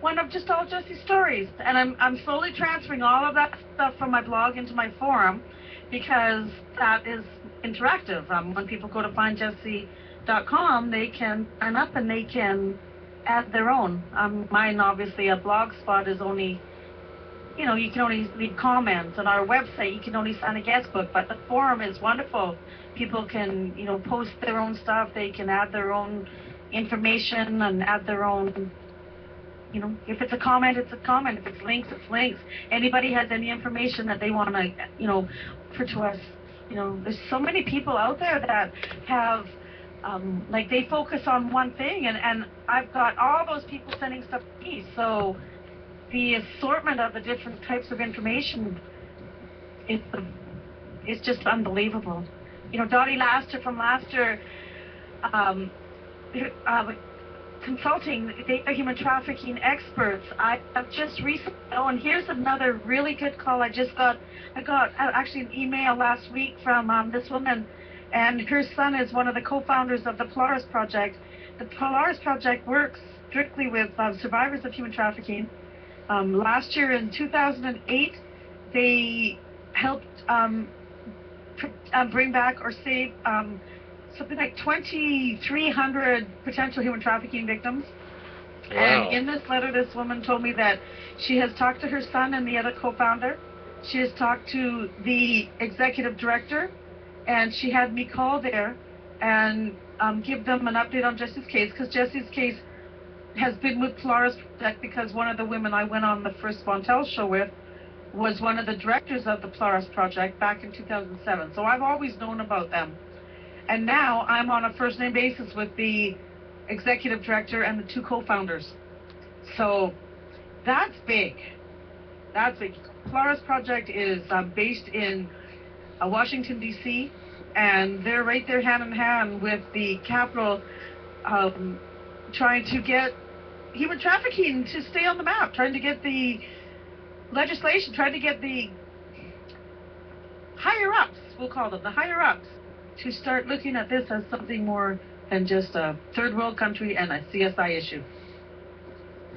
one of just all Jessie's stories. And I'm slowly transferring all of that stuff from my blog into my forum because that is interactive. When people go to findjessie.com, they can sign up and they can add their own. Mine, obviously, a blog spot is only, you know, you can only leave comments. On our website, you can only sign a guest book, but the forum is wonderful. People can, you know, post their own stuff. They can add their own information and add their own, you know, if it's a comment, it's a comment. If it's links, it's links. Anybody has any information that they want to, you know, offer to us. You know, there's so many people out there that have, like, they focus on one thing, and I've got all those people sending stuff to me. So the assortment of the different types of information is just unbelievable. You know, Dottie Laster from Laster Consulting, they are human trafficking experts. I've just recently, oh, and here's another really good call I got actually an email last week from this woman, and her son is one of the co-founders of the Polaris Project. The Polaris Project works strictly with survivors of human trafficking. Last year in 2008, they helped bring back or save something like 2,300 potential human trafficking victims. Wow. And in this letter, this woman told me that she has talked to her son and the other co-founder. She has talked to the executive director, and she had me call there and give them an update on Jessie's case, because Jessie's case has been with Polaris Project because one of the women I went on the first Montel show with was one of the directors of the Polaris Project back in 2007. So I've always known about them. And now I'm on a first name basis with the executive director and the 2 co-founders. So that's big. That's big. Polaris Project is based in Washington, D.C., and they're right there hand in hand with the Capitol, trying to get human trafficking to stay on the map, trying to get the legislation, trying to get the higher-ups, we'll call them, the higher-ups, to start looking at this as something more than just a third world country and a CSI issue.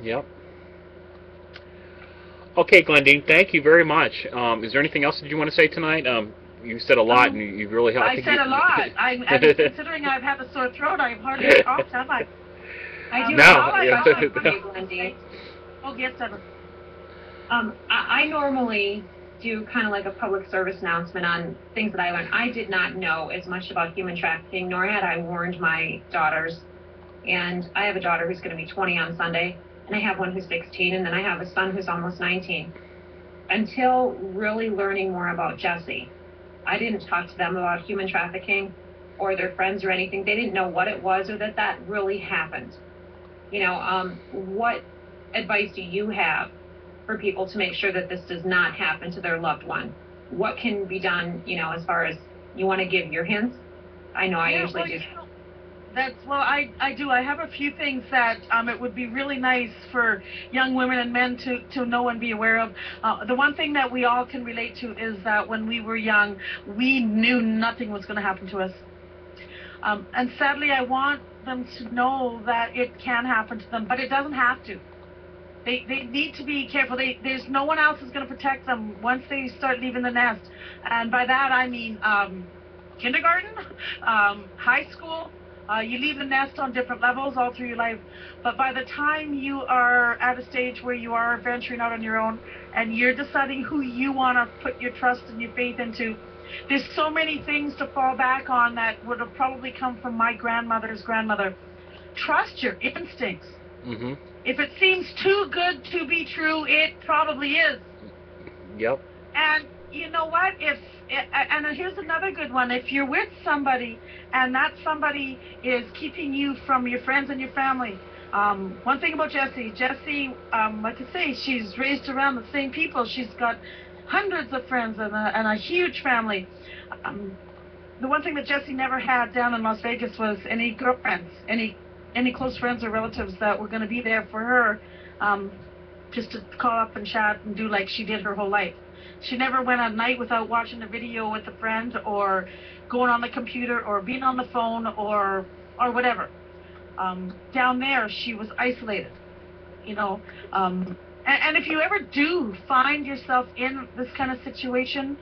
Yep. Okay, Glendine, thank you very much. Is there anything else that you want to say tonight? You said a lot, and you've really helped. I said a lot. Considering I've had a sore throat, I've hardly talked, have I? I do. Glendine. Oh, yes, Deborah. I normally do kind of like a public service announcement on things that I learned. I did not know as much about human trafficking, nor had I warned my daughters. And I have a daughter who's going to be 20 on Sunday. and I have one who's 16, and then I have a son who's almost 19. Until really learning more about Jessie, I didn't talk to them about human trafficking or their friends or anything. They didn't know what it was or that really happened. You know, what advice do you have for people to make sure that this does not happen to their loved one? What can be done, you know, as far as you want to give your hints? I know I usually do. You know, I do. I have a few things that it would be really nice for young women and men to know and be aware of. The one thing that we all can relate to is that when we were young, we knew nothing was going to happen to us. And sadly, I want them to know that it can happen to them, but it doesn't have to. They need to be careful. There's no one else who's going to protect them once they start leaving the nest. And by that, I mean kindergarten, high school. You leave the nest on different levels all through your life. But by the time you are at a stage where you are venturing out on your own and you're deciding who you want to put your trust and your faith into, there's so many things to fall back on that would have probably come from my grandmother's grandmother. Trust your instincts. Mm-hmm. If it seems too good to be true, it probably is. Yep. And you know what? And here's another good one. If you're with somebody and that somebody is keeping you from your friends and your family, one thing about Jessie, like I say, she's raised around the same people. She's got hundreds of friends and a huge family. The one thing that Jessie never had down in Las Vegas was any girlfriends, any close friends or relatives that were going to be there for her, just to call up and chat and do like she did her whole life. She never went a night without watching a video with a friend or going on the computer or being on the phone or whatever. Down there, she was isolated, you know. And if you ever do find yourself in this kind of situation,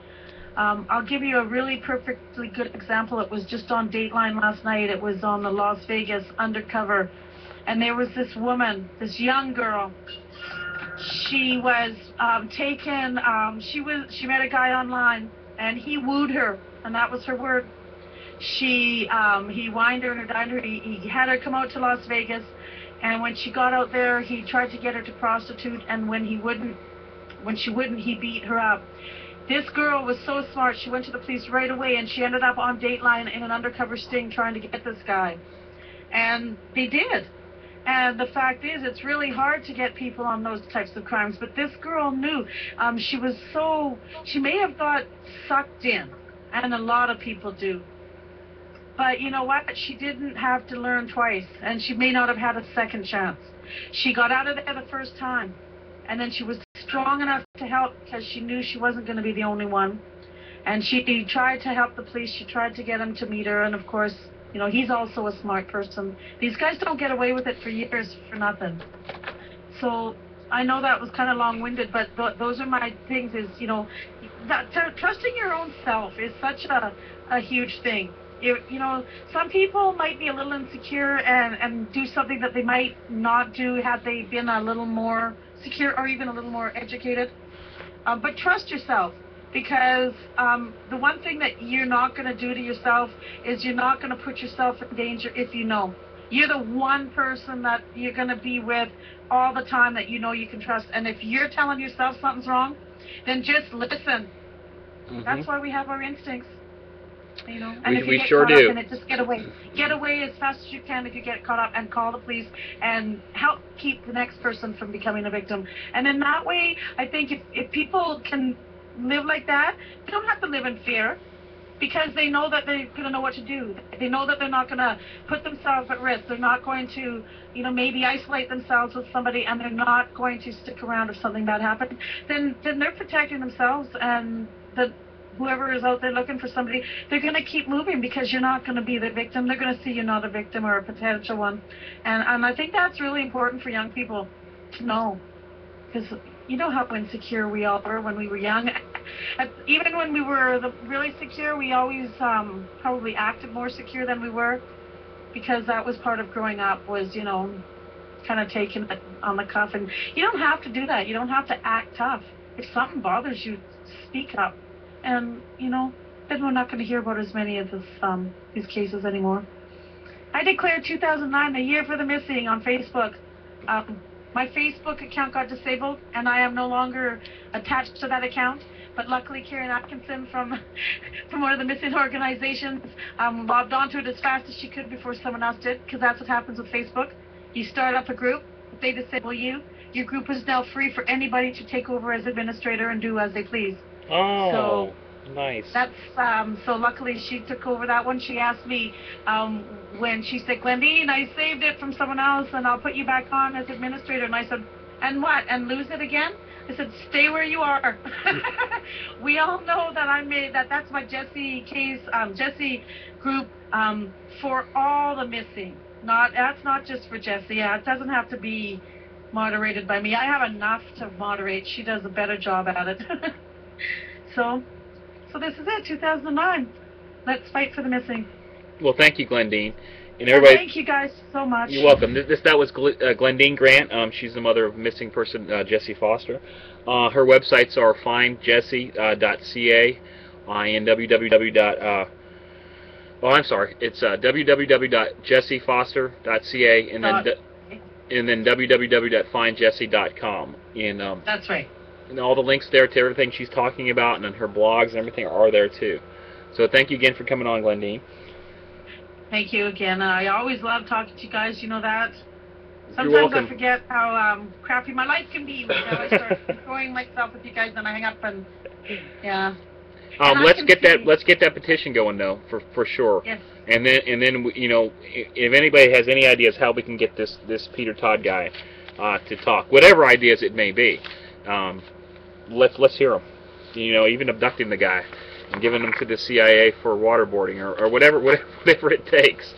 I'll give you a really perfectly good example. It was just on Dateline last night. It was on the Las Vegas Undercover. And there was this woman, this young girl. She was taken, she met a guy online, and he wooed her, and that was her word. He wined her and dined her. He had her come out to Las Vegas. And when she got out there, he tried to get her to prostitute, and when she wouldn't, he beat her up. This girl was so smart, she went to the police right away, and she ended up on Dateline in an undercover sting trying to get this guy. And they did. And the fact is, it's really hard to get people on those types of crimes, but this girl knew. She may have got sucked in, and a lot of people do. But you know what? She didn't have to learn twice, and she may not have had a second chance. She got out of there the first time, and then she was strong enough to help because she knew she wasn't going to be the only one. And she tried to help the police. She tried to get him to meet her, and of course, you know, he's also a smart person. These guys don't get away with it for years for nothing. So I know that was kind of long-winded, but those are my things. Is, you know, trusting your own self is such a huge thing. You know, some people might be a little insecure and do something that they might not do had they been a little more secure or even a little more educated. But trust yourself, because the one thing that you're not going to do to yourself is you're not going to put yourself in danger if you know. You're the one person that you're going to be with all the time that you know you can trust. And if you're telling yourself something's wrong, then just listen. Mm-hmm. That's why we have our instincts. You know, and if you get sure caught do. up in it, just get away. Get away as fast as you can if you get caught up, and call the police and help keep the next person from becoming a victim. And in that way, I think if people can live like that, they don't have to live in fear, because they know that they're going to know what to do. They know that they're not going to put themselves at risk. They're not going to, you know, maybe isolate themselves with somebody, and they're not going to stick around if something bad happens. Then they're protecting themselves, and whoever is out there looking for somebody, they're going to keep moving, because you're not going to be the victim. They're going to see you're not a victim or a potential one. And I think that's really important for young people to know, because you know how insecure we all were when we were young. Even when we were really secure, we always probably acted more secure than we were, because that was part of growing up, was, you know, kind of taking it on the cuff. And you don't have to do that. You don't have to act tough. If something bothers you, speak up. And, you know, then we're not going to hear about as many of these cases anymore. I declared 2009 the year for the missing on Facebook. My Facebook account got disabled, and I am no longer attached to that account. But luckily, Karen Atkinson from one of the missing organizations logged onto it as fast as she could before someone else did, because that's what happens with Facebook. You start up a group, if they disable you, your group is now free for anybody to take over as administrator and do as they please. Oh, so nice. That's so luckily she took over that one. She asked me when she said, Glendine, I saved it from someone else, and I'll put you back on as administrator. And I said, and what? And lose it again? I said, stay where you are. We all know that I made that. That's my Jessie case, Jessie group for all the missing. That's not just for Jessie. Yeah, it doesn't have to be moderated by me. I have enough to moderate. She does a better job at it. So this is it, 2009. Let's fight for the missing. Well, thank you, Glendine. And everybody, thank you guys so much. You're welcome. That was Glendine Grant. She's the mother of missing person Jessie Foster. Her websites are findjessie.ca and www. It's www.jessiefoster.ca and then www.findjessie.com. And that's right. And all the links there to everything she's talking about, and then her blogs and everything are there too. So thank you again for coming on, Glendine. Thank you again. I always love talking to you guys. You know that. Sometimes I forget how crappy my life can be when I start enjoying myself with you guys, and I hang up and yeah. Let's get that petition going though, for sure. Yes. And then you know, if anybody has any ideas how we can get this Peter Todd guy to talk, whatever ideas it may be, let's hear them. You know, even abducting the guy and giving him to the CIA for waterboarding or whatever it takes.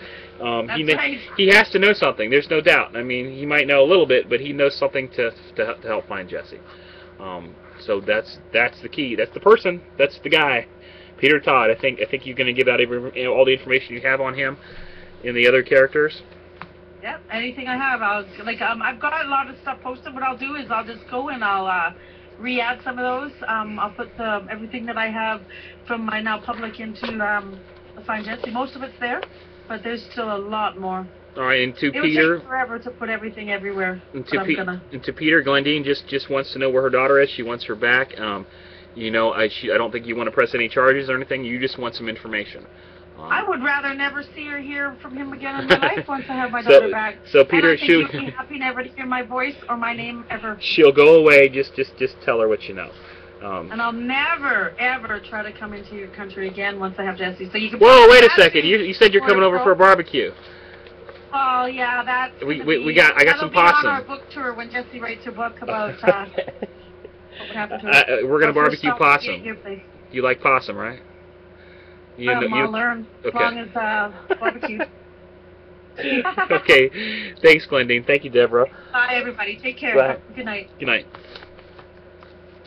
He has to know something. There's no doubt. I mean, he might know a little bit, but he knows something to help find Jessie. So that's the key. That's the person. That's the guy, Peter Todd. I think you're going to give out all the information you have on him and the other characters. Yep. Anything I have, I've got a lot of stuff posted. What I'll do is I'll just go and I'll re-add some of those. I'll put everything that I have from my now public into Find Jessie. Most of it's there, but there's still a lot more. All right, and to Peter, Peter. It would take forever to put everything everywhere. And to Peter, Glendine just wants to know where her daughter is. She wants her back. You know, I don't think you want to press any charges or anything. You just want some information. I would rather never see or hear from him again in my life once I have my daughter back. So Peter, and I think you'll be happy never to hear my voice or my name ever. She'll go away. Just tell her what you know. And I'll never ever try to come into your country again once I have Jessie. So you can. Whoa! Wait a second. You said you're coming over for a barbecue. Oh yeah, that's. I got some possum. On our book tour when Jessie writes her book about what would happen to her. We're gonna barbecue possum. You like possum, right? I'll learn as long as barbecue. Okay. Thanks, Glendine. Thank you, Deborah. Bye, everybody. Take care. Bye. Good night. Good night.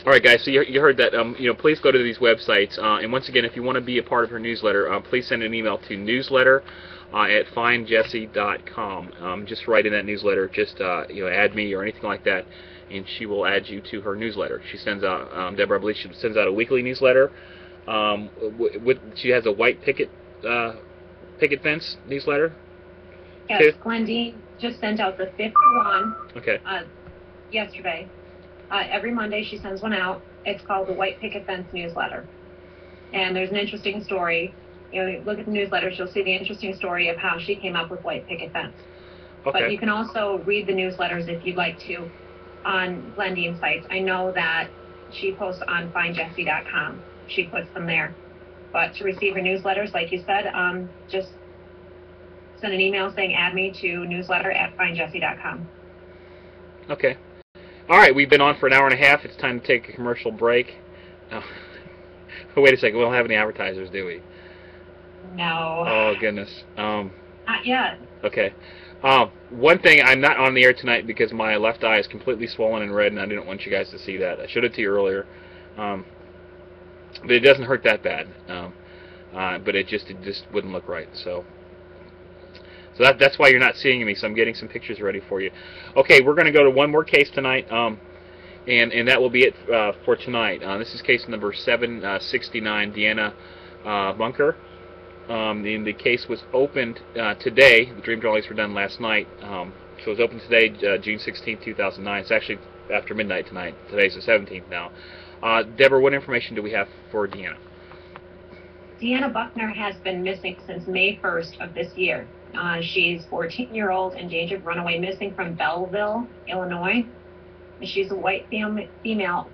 All right, guys. So you heard that. You know, please go to these websites. And once again, if you want to be a part of her newsletter, please send an email to newsletter@findjessie.com. Just write in that newsletter. Just add me or anything like that, and she will add you to her newsletter. She sends out Deborah, I believe she sends out a weekly newsletter. She has a white picket fence newsletter. Yes, too? Glendine just sent out the 5th one. Okay. Yesterday. Every Monday she sends one out. It's called the White Picket Fence newsletter, and there's an interesting story. You know, look at the newsletters, you'll see the interesting story of how she came up with White Picket Fence. Okay. But you can also read the newsletters if you'd like to on Glendine's sites. I know that she posts on findjessie.com. She puts them there. But to receive her newsletters, like you said, just send an email saying add me to newsletter@findjessie.com. Okay. All right, we've been on for an hour and a half. It's time to take a commercial break. Oh. Wait a second. We don't have any advertisers, do we? No. Oh, goodness. Not yet. Okay. One thing, I'm not on the air tonight because my left eye is completely swollen and red, and I didn't want you guys to see that. I showed it to you earlier. But it doesn't hurt that bad. But it just wouldn't look right. So that's why you're not seeing me. So I'm getting some pictures ready for you. Okay, we're going to go to one more case tonight, and that will be it for tonight. This is case number 769, Deanna Bunker. The case was opened today. The dream drawings were done last night. So it's open today, June 16th, 2009. It's actually after midnight tonight. Today's the 17th now. Deborah, what information do we have for Deanna? Deanna Buckner has been missing since May 1st of this year. She's 14-year-old endangered runaway missing from Belleville, Illinois. She's a white female,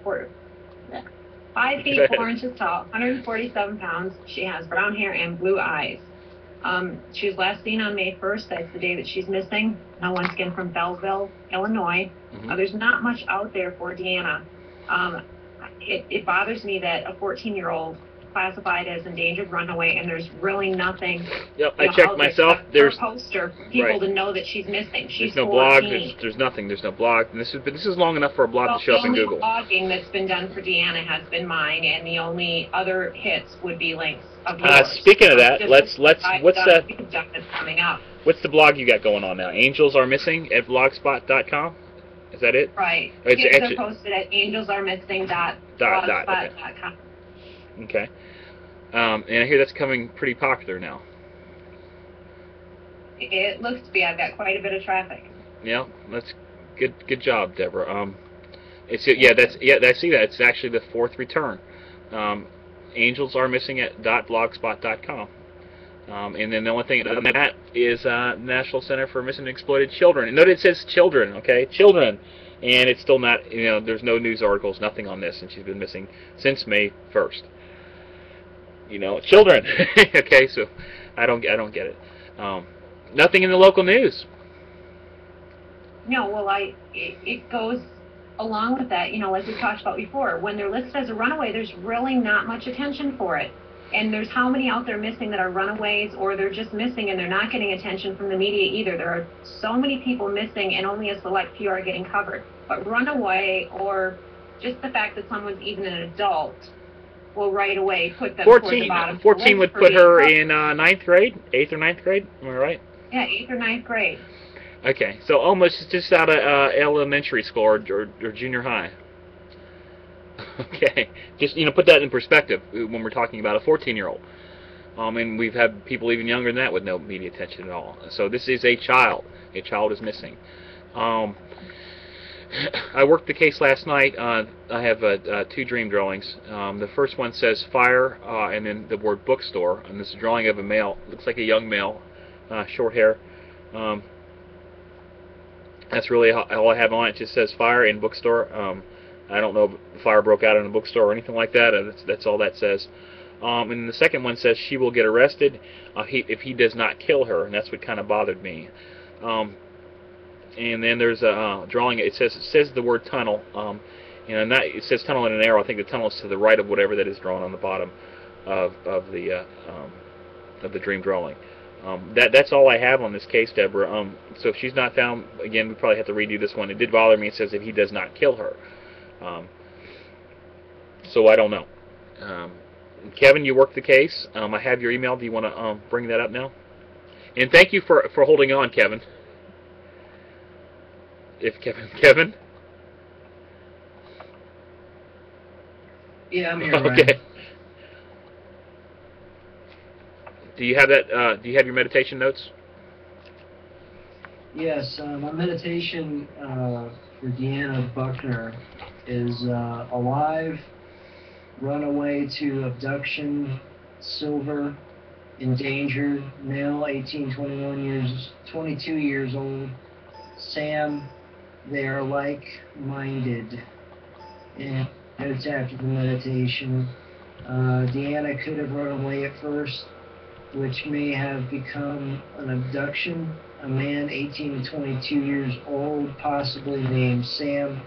5 feet 4 inches tall, 147 pounds. She has brown hair and blue eyes. She was last seen on May 1st. That's the day that she's missing. Once again from Belleville, Illinois. There's not much out there for Deanna. It bothers me that a 14-year-old classified as endangered runaway, and there's really nothing. Yep, I checked myself. There's no poster for people to know that she's missing. She's no 14. blog. There's nothing. There's no blog. And this is long enough for a blog to show up in Google. The only blogging that's been done for Deanna has been mine, and the only other hits would be links of yours. Speaking of that, what's that? That's coming up. What's the blog you got going on now? Angels Are Missing at blogspot.com. Is that it? Right. It's are posted at angelsaremissing.blogspot.com. Okay. And I hear that's coming pretty popular now. It looks to be. I've got quite a bit of traffic. Yeah, that's good. Good job, Deborah. I see that. It's actually the 4th return. Angels Are Missing at .blogspot.com. And then the only thing other than that is National Center for Missing and Exploited Children. And note it says children, okay? Children. And it's still not, there's no news articles, nothing on this, and she's been missing since May 1st. Children. Okay, so I don't get it. Nothing in the local news. No, well, it goes along with that, like we talked about before. When they're listed as a runaway, there's really not much attention for it. And there's how many out there missing that are runaways, or they're just missing and they're not getting attention from the media either. There are so many people missing, and only a select few are getting covered. But runaway, or just the fact that someone's even an adult, will right away put them toward the bottom. 14 would put her in 9th grade, 8th or 9th grade. Am I right? Yeah, 8th or 9th grade. Okay, so almost just out of elementary school or junior high. Okay, just put that in perspective when we're talking about a 14-year-old. And we've had people even younger than that with no media attention at all. So this is a child. A child is missing. I worked the case last night. I have 2 dream drawings. The first one says fire, and then the word bookstore. And this is a drawing of a male. Looks like a young male, short hair. That's really all I have on it. It just says fire and bookstore. I don't know if the fire broke out in a bookstore or anything like that. That's all that says. And the second one says she will get arrested if he does not kill her, and that's what kind of bothered me. And then there's a drawing. It says the word tunnel. It says tunnel in an arrow. I think the tunnel is to the right of whatever that is drawn on the bottom of the dream drawing. That's all I have on this case, Deborah. So if she's not found, again, we probably have to redo this one. It did bother me. It says if he does not kill her. So I don't know. Kevin, you worked the case. I have your email. Do you want to bring that up now? And thank you for holding on, Kevin. Kevin? Yeah, I'm here, Brian. Okay. Do you have that? Do you have your meditation notes? Yes, my meditation for Deanna Buckner is alive, runaway to abduction, silver, endangered, male, 22 years old, Sam, they are like-minded. And notes after the meditation. Deanna could have run away at first, which may have become an abduction. A man 18 to 22 years old, possibly named Sam,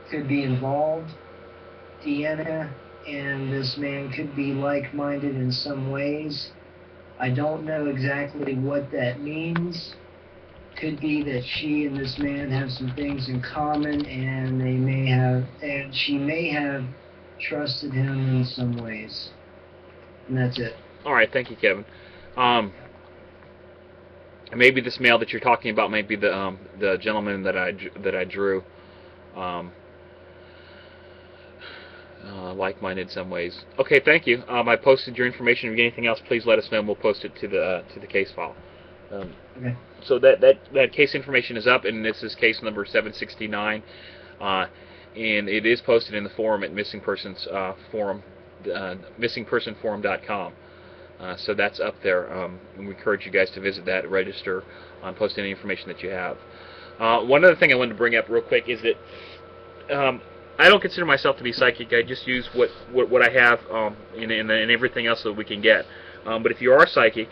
could be involved. Deanna and this man could be like-minded in some ways. I don't know exactly what that means. Could be that she and this man have some things in common, and she may have trusted him in some ways. And that's it. All right, thank you, Kevin. Maybe this male that you're talking about may be the gentleman that I drew. Like-minded in some ways. Okay, thank you. I posted your information. If you get anything else, please let us know, and we'll post it to the case file. Okay. So that case information is up, and this is case number 769, and it is posted in the forum at Missing Persons Forum, missingpersonforum.com. So that's up there, and we encourage you guys to visit that, register, post any information that you have. One other thing I wanted to bring up real quick is that I don't consider myself to be psychic. I just use what I have and everything else that we can get. But if you are psychic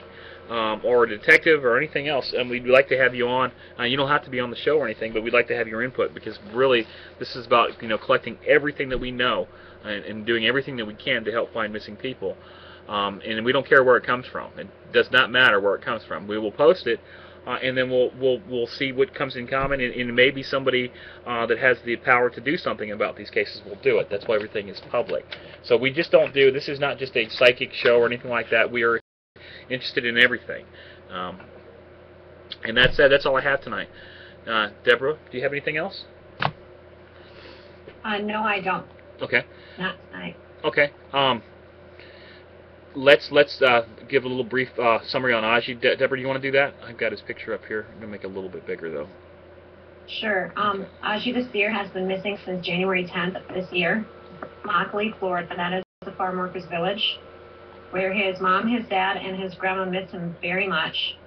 or a detective or anything else, and we'd like to have you on. You don't have to be on the show or anything, but we'd like to have your input, because really this is about collecting everything that we know and doing everything that we can to help find missing people. And we don't care where it comes from. It does not matter where it comes from. We will post it, and then we'll see what comes in common, and maybe somebody that has the power to do something about these cases will do it. That's why everything is public. So we just don't do. This is not just a psychic show or anything like that. We are interested in everything, and that's all I have tonight. Deborah, do you have anything else? No, I don't. Okay. Not tonight. Okay. Let's give a little brief summary on Adji. Deborah, do you want to do that? I've got his picture up here. I'm going to make it a little bit bigger, though. Sure. Adji Desir has been missing since January 10th of this year. Lockley, Florida, that is the farm workers village, where his mom, his dad, and his grandma miss him very much.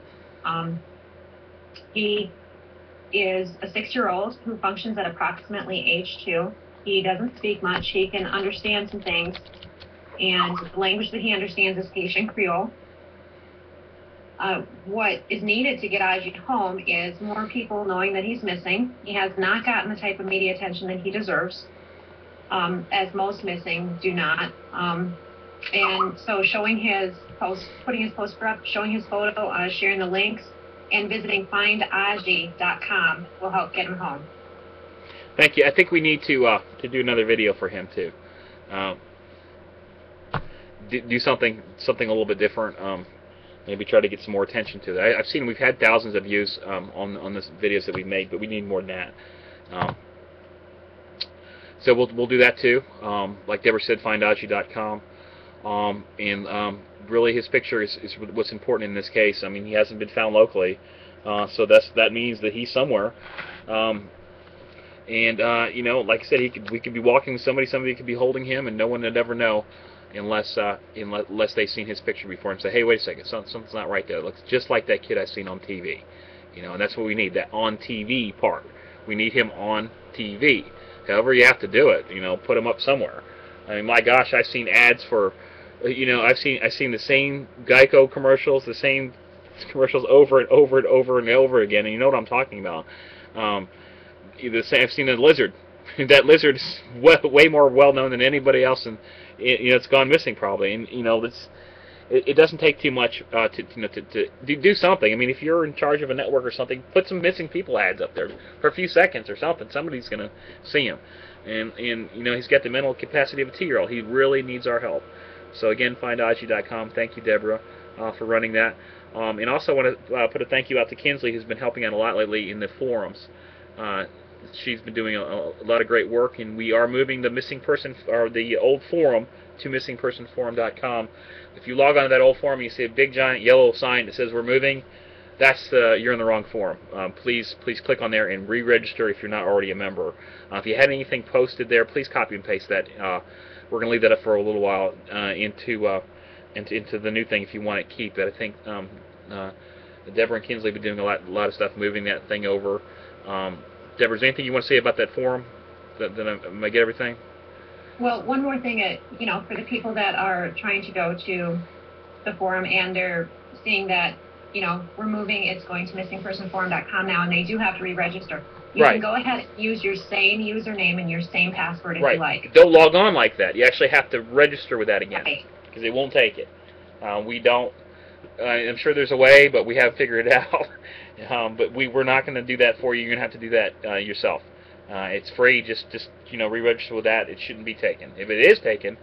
He is a 6-year-old who functions at approximately age 2. He doesn't speak much. He can understand some things, and the language that he understands is Haitian Creole. What is needed to get Adji home is more people knowing that he's missing. He has not gotten the type of media attention that he deserves, as most missing do not. And so showing his post, putting his poster up, showing his photo, sharing the links, and visiting findadji.com will help get him home. Thank you. I think we need to do another video for him too. Do something a little bit different. Maybe try to get some more attention to it. I've seen we've had thousands of views on the videos that we've made, but we need more than that. So we'll do that too. Like Deborah said, findadji.com. And really his picture is what's important in this case. I mean, he hasn't been found locally, so that means that he's somewhere. Like I said, we could be walking with somebody could be holding him, and no one would ever know unless they've seen his picture before and say, hey, wait a second, something's not right there. It looks just like that kid I've seen on TV. And that's what we need, that on TV part. We need him on TV. However you have to do it, put him up somewhere. I mean, my gosh, I've seen ads for, I've seen the same Geico commercials, the same commercials over and over and over and over again, and you know what I'm talking about. I've seen a lizard. That lizard is way more well known than anybody else, and it's gone missing probably. And it doesn't take too much to do something. I mean, if you're in charge of a network or something, put some missing people ads up there for a few seconds or something. Somebody's gonna see him, and he's got the mental capacity of a 2-year-old. He really needs our help. So again, findadji.com. Thank you, Deborah, for running that. And also I want to put a thank you out to Kinsley, who's been helping out a lot lately in the forums. She's been doing a lot of great work, and we are moving the missing person, or the old forum, to missingpersonforum.com. If you log on to that old forum, you see a big giant yellow sign that says we're moving. You're in the wrong forum. Please click on there and re-register if you're not already a member. If you had anything posted there, please copy and paste that. We're going to leave that up for a little while into the new thing if you want to keep it. I think Deborah and Kinsley have been doing a lot of stuff moving that thing over. Deborah, is there anything you want to say about that forum? Did I get everything? Well, one more thing, for the people that are trying to go to the forum and they're seeing that, we're moving, it's going to missingpersonforum.com now, and they do have to re-register. You can go ahead and use your same username and your same password if you like. Don't log on like that. You actually have to register with that again, because it won't take it. We don't. I'm sure there's a way, but we haven't figured it out. But we're not going to do that for you. You're going to have to do that yourself. It's free. Just re-register with that. It shouldn't be taken. If it is taken,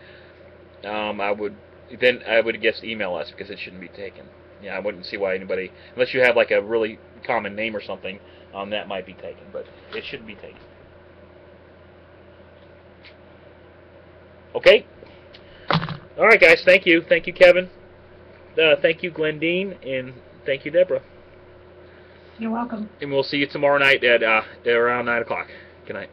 I would guess email us, because it shouldn't be taken. Yeah, I wouldn't see why anybody, unless you have like a really common name or something, that might be taken, but it shouldn't be taken. Okay. All right, guys. Thank you. Thank you, Kevin. Thank you, Glendine, and thank you, Deborah. You're welcome. And we'll see you tomorrow night at around 9 o'clock. Good night.